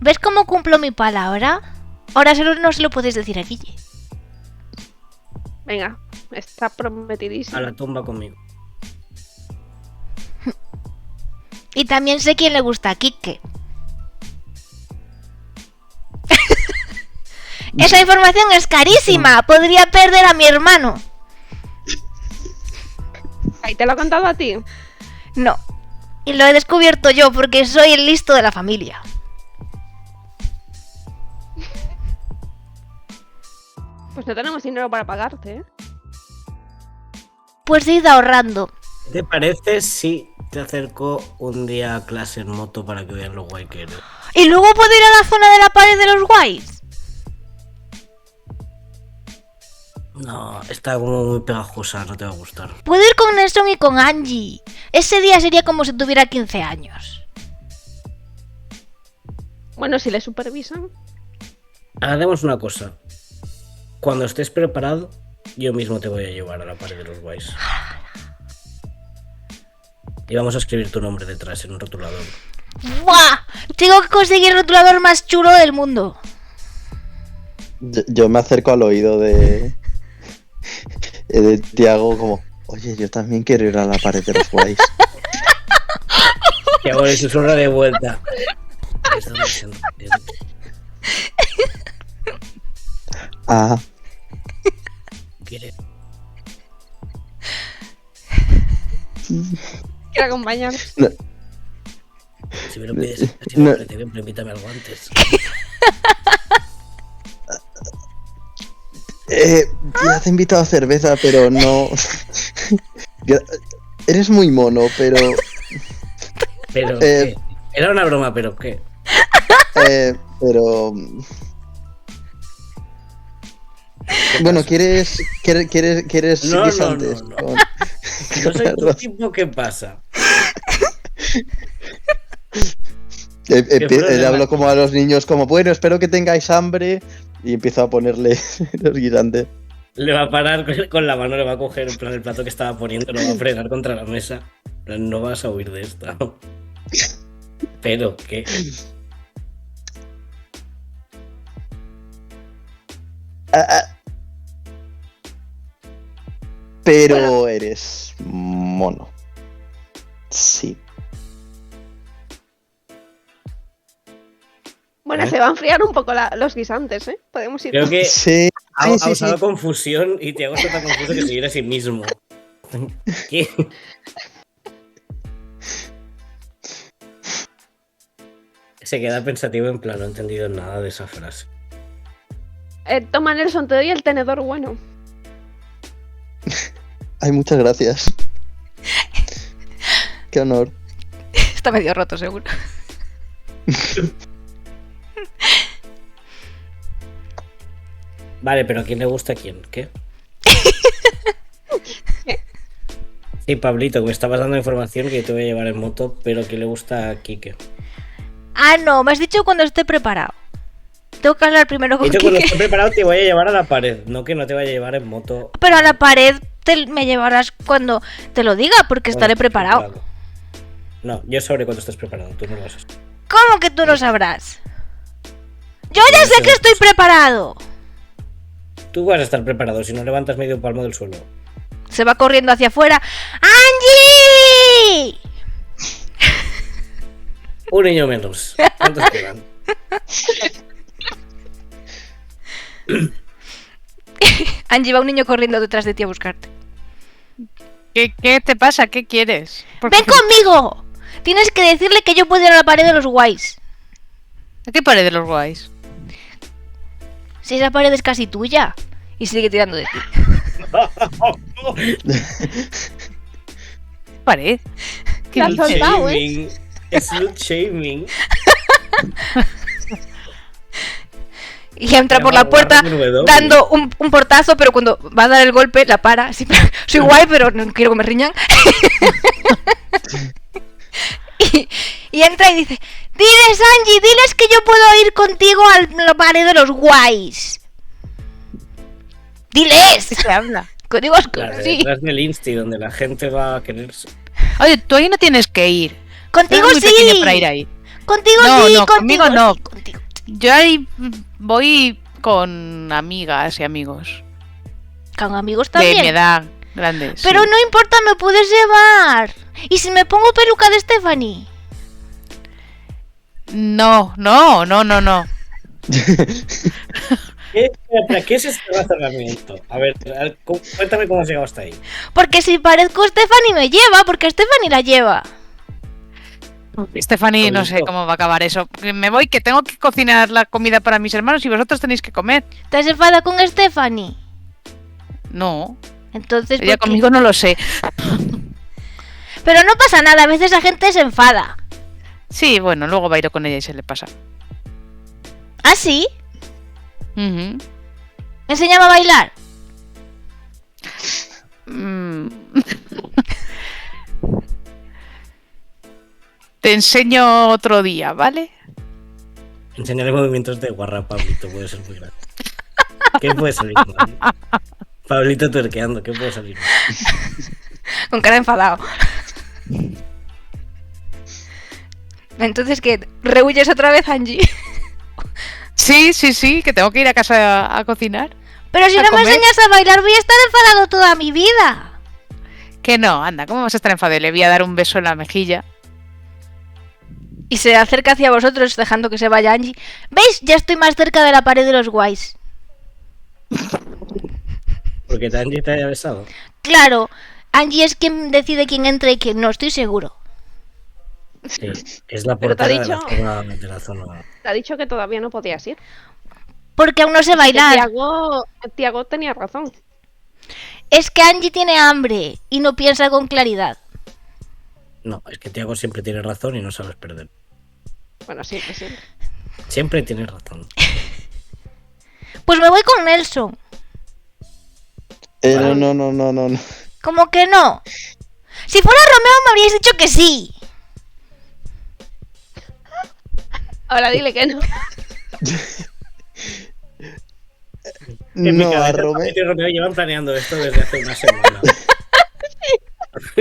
¿Ves cómo cumplo mi palabra? Ahora solo no se lo puedes decir a Guille. Venga, está prometidísimo. A la tumba conmigo. Y también sé quién le gusta a Quique. Esa información es carísima. Podría perder a mi hermano. ¿Ahí te lo he contado a ti? No. Y lo he descubierto yo porque soy el listo de la familia. Pues no tenemos dinero para pagarte, ¿eh? Pues he ido ahorrando. ¿Qué te parece si te acerco un día a clase en moto para que vean lo guay que eres? ¿Y luego puedo ir a la zona de la pared de los guays? No, está como muy pegajosa, no te va a gustar. Puedo ir con Nelson y con Angie. Ese día sería como si tuviera 15 años. Bueno, si le supervisan. Hagamos una cosa. Cuando estés preparado, yo mismo te voy a llevar a la pared de los guays. Y vamos a escribir tu nombre detrás en un rotulador. ¡Buah! Tengo que conseguir el rotulador más chulo del mundo. Yo me acerco al oído de Tiago como, oye, yo también quiero ir a la pared de los guays. Y hago el susurro de vuelta. Ah, ¿Quieres? Quiero acompañar. no, Si me lo pides, así No. me parece bien, pero invítame algo antes. ya te he invitado a cerveza, pero no. Eres muy mono, pero. Pero, ¿qué? Era una broma, pero ¿qué? Pero. Bueno, ¿quieres No, guisantes? no. Con No soy tu arroz? tipo, ¿qué pasa? Le problema hablo como a los niños, como, bueno, espero que tengáis hambre. Y empiezo a ponerle los guisantes. Le va a parar con la mano, le va a coger en plan el plato que estaba poniendo, lo va a fregar contra la mesa. En plan, no vas a huir de esta. Pero, ¿qué? Pero Bueno. eres mono. Sí. Bueno, se va a enfriar un poco los guisantes, ¿eh? Podemos ir. Creo que Sí, ha sí, usado sí. confusión y Tiago está tan confuso que se viene a sí mismo. ¿Qué? Se queda pensativo en plan, no he entendido nada de esa frase. Toma, Nelson, te doy el tenedor bueno. Ay, muchas gracias. Qué honor. Está medio roto, seguro. Vale, pero ¿a quién le gusta a quién? ¿Qué? Sí, Pablito, que me estabas dando información que te voy a llevar en moto, pero ¿qué le gusta a Quique? Ah, no, me has dicho cuando esté preparado. Tengo que hablar primero con Y yo cuando Quique. esté preparado te voy a llevar a la pared, no que no te vaya a llevar en moto. Pero a la pared me llevarás cuando te lo diga, porque cuando estaré estés preparado. No, yo sabré cuando estés preparado, tú no lo vas a saber. ¿Cómo que tú no sabrás? ¡Yo ya sé que estoy preparado! Tú vas a estar preparado si no levantas medio palmo del suelo. Se va corriendo hacia afuera. ¡Angie! Un niño menos. ¿Cuántos quedan? Angie, va un niño corriendo detrás de ti a buscarte. ¿Qué te pasa? ¿Qué quieres? ¡Ven conmigo! Tienes que decirle que yo puedo ir a la pared de los guays. ¿A qué pared de los guays? Si esa pared es casi tuya. Y sigue tirando de ti. ¿Pared? ¿Qué has soltado, shaming. Slut shaming. Y entra por la puerta dando un portazo, pero cuando va a dar el golpe la para. Sí, soy guay, pero no quiero que me riñan. y entra y dice: diles, Angie, diles que yo puedo ir contigo a la pared de los guays. ¡Diles! ¿Qué se habla? Códigos Sí. Detrás del Insti, donde la gente va a quererse. Oye, tú ahí no tienes que ir. Contigo Eres muy sí. pequeño para ir ahí. Contigo No, sí, no, conmigo no. sí, contigo. Yo ahí voy con amigas y amigos. Con amigos De también. mi edad, grandes. Pero sí. no importa, me puedes llevar. ¿Y si me pongo peluca de Stephanie? No. ¿Qué es este razonamiento? A ver, cuéntame cómo has llegado hasta ahí. Porque si parezco Stephanie me lleva, porque Stephanie la lleva. Stephanie, no sé cómo va a acabar eso. Me voy, que tengo que cocinar la comida para mis hermanos y vosotros tenéis que comer. ¿Te has enfadado con Stephanie? No, Entonces, ella ¿por qué? conmigo no lo sé. Pero no pasa nada, a veces la gente se enfada. Sí, bueno, luego bailo con ella y se le pasa. ¿Ah, sí? Ujú. Enséñame a bailar. Te enseño otro día, ¿vale? Enseñaré movimientos de guarra, Pablito, puede ser muy grande. ¿Qué puede salir mal? Pablito tuerqueando, ¿qué puede salir mal? Con cara de enfadado. Entonces, ¿qué? ¿Rehuyes otra vez, Angie? Sí, que tengo que ir a casa a cocinar. Pero si ¿A no me comer? enseñas a bailar, voy a estar enfadado toda mi vida. Que no, anda, ¿cómo vas a estar enfadado? Le voy a dar un beso en la mejilla. Y se acerca hacia vosotros, dejando que se vaya Angie. ¿Veis? Ya estoy más cerca de la pared de los guays. Porque Angie te haya besado. Claro, Angie es quien decide quién entra y quién no, estoy seguro. Sí, es la Pero te ha portada dicho- de la zona. Te ha dicho que todavía no podías ir. Porque aún no sé bailar. Tiago tenía razón. Es que Angie tiene hambre y no piensa con claridad. No, es que Tiago siempre tiene razón y no sabes perder. Bueno, siempre. Siempre tienes razón. Pues me voy con Nelson. No. ¿Cómo que no? Si fuera Romeo me habríais dicho que sí. Ahora dile que no. En mi No, cabeza, a Romeo. Pablito y Romeo llevan planeando esto desde hace una semana.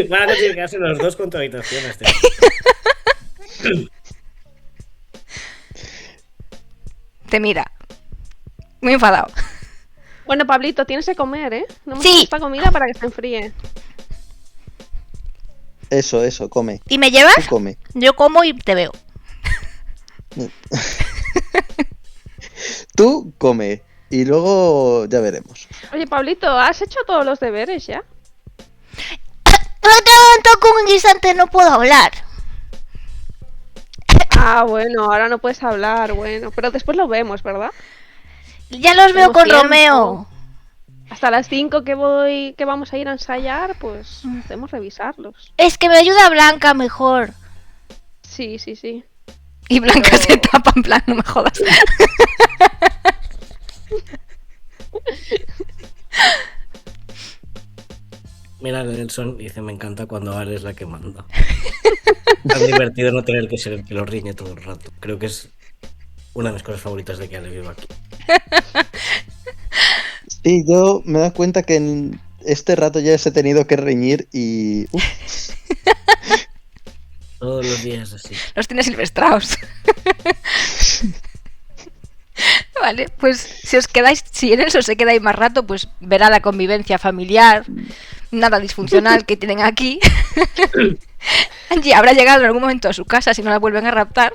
Van a tener que quedarse los dos con tu habitación. Te mira. Muy enfadado. Bueno, Pablito, tienes que comer, ¿eh? No hemos Sí. hecho esta comida para que se enfríe. Eso, come. ¿Y me llevas? Tú come. Yo como y te veo. Tú come. Y luego ya veremos. Oye, Pablito, ¿has hecho todos los deberes ya? Tanto con un guisante no puedo hablar. Ah, bueno, ahora no puedes hablar, bueno. Pero después lo vemos, ¿verdad? Ya los veo Tengo con tiempo. Romeo. Hasta las 5 que vamos a ir a ensayar, pues podemos revisarlos. Es que me ayuda Blanca mejor. Sí. Y Blanca Pero- se tapa en plan, no me jodas. Mira, Nelson dice: me encanta cuando Ale es la que manda. Tan divertido no tener que ser el que lo riñe todo el rato. Creo que es una de mis cosas favoritas de que Ale viva aquí. Sí, yo me doy cuenta que en este rato ya os he tenido que reñir y... Todos los días así. Los tiene silvestrados. Vale, pues si os quedáis, si en eso se queda ahí más rato, pues verá la convivencia familiar, nada disfuncional que tienen aquí. Angie habrá llegado en algún momento a su casa si no la vuelven a raptar.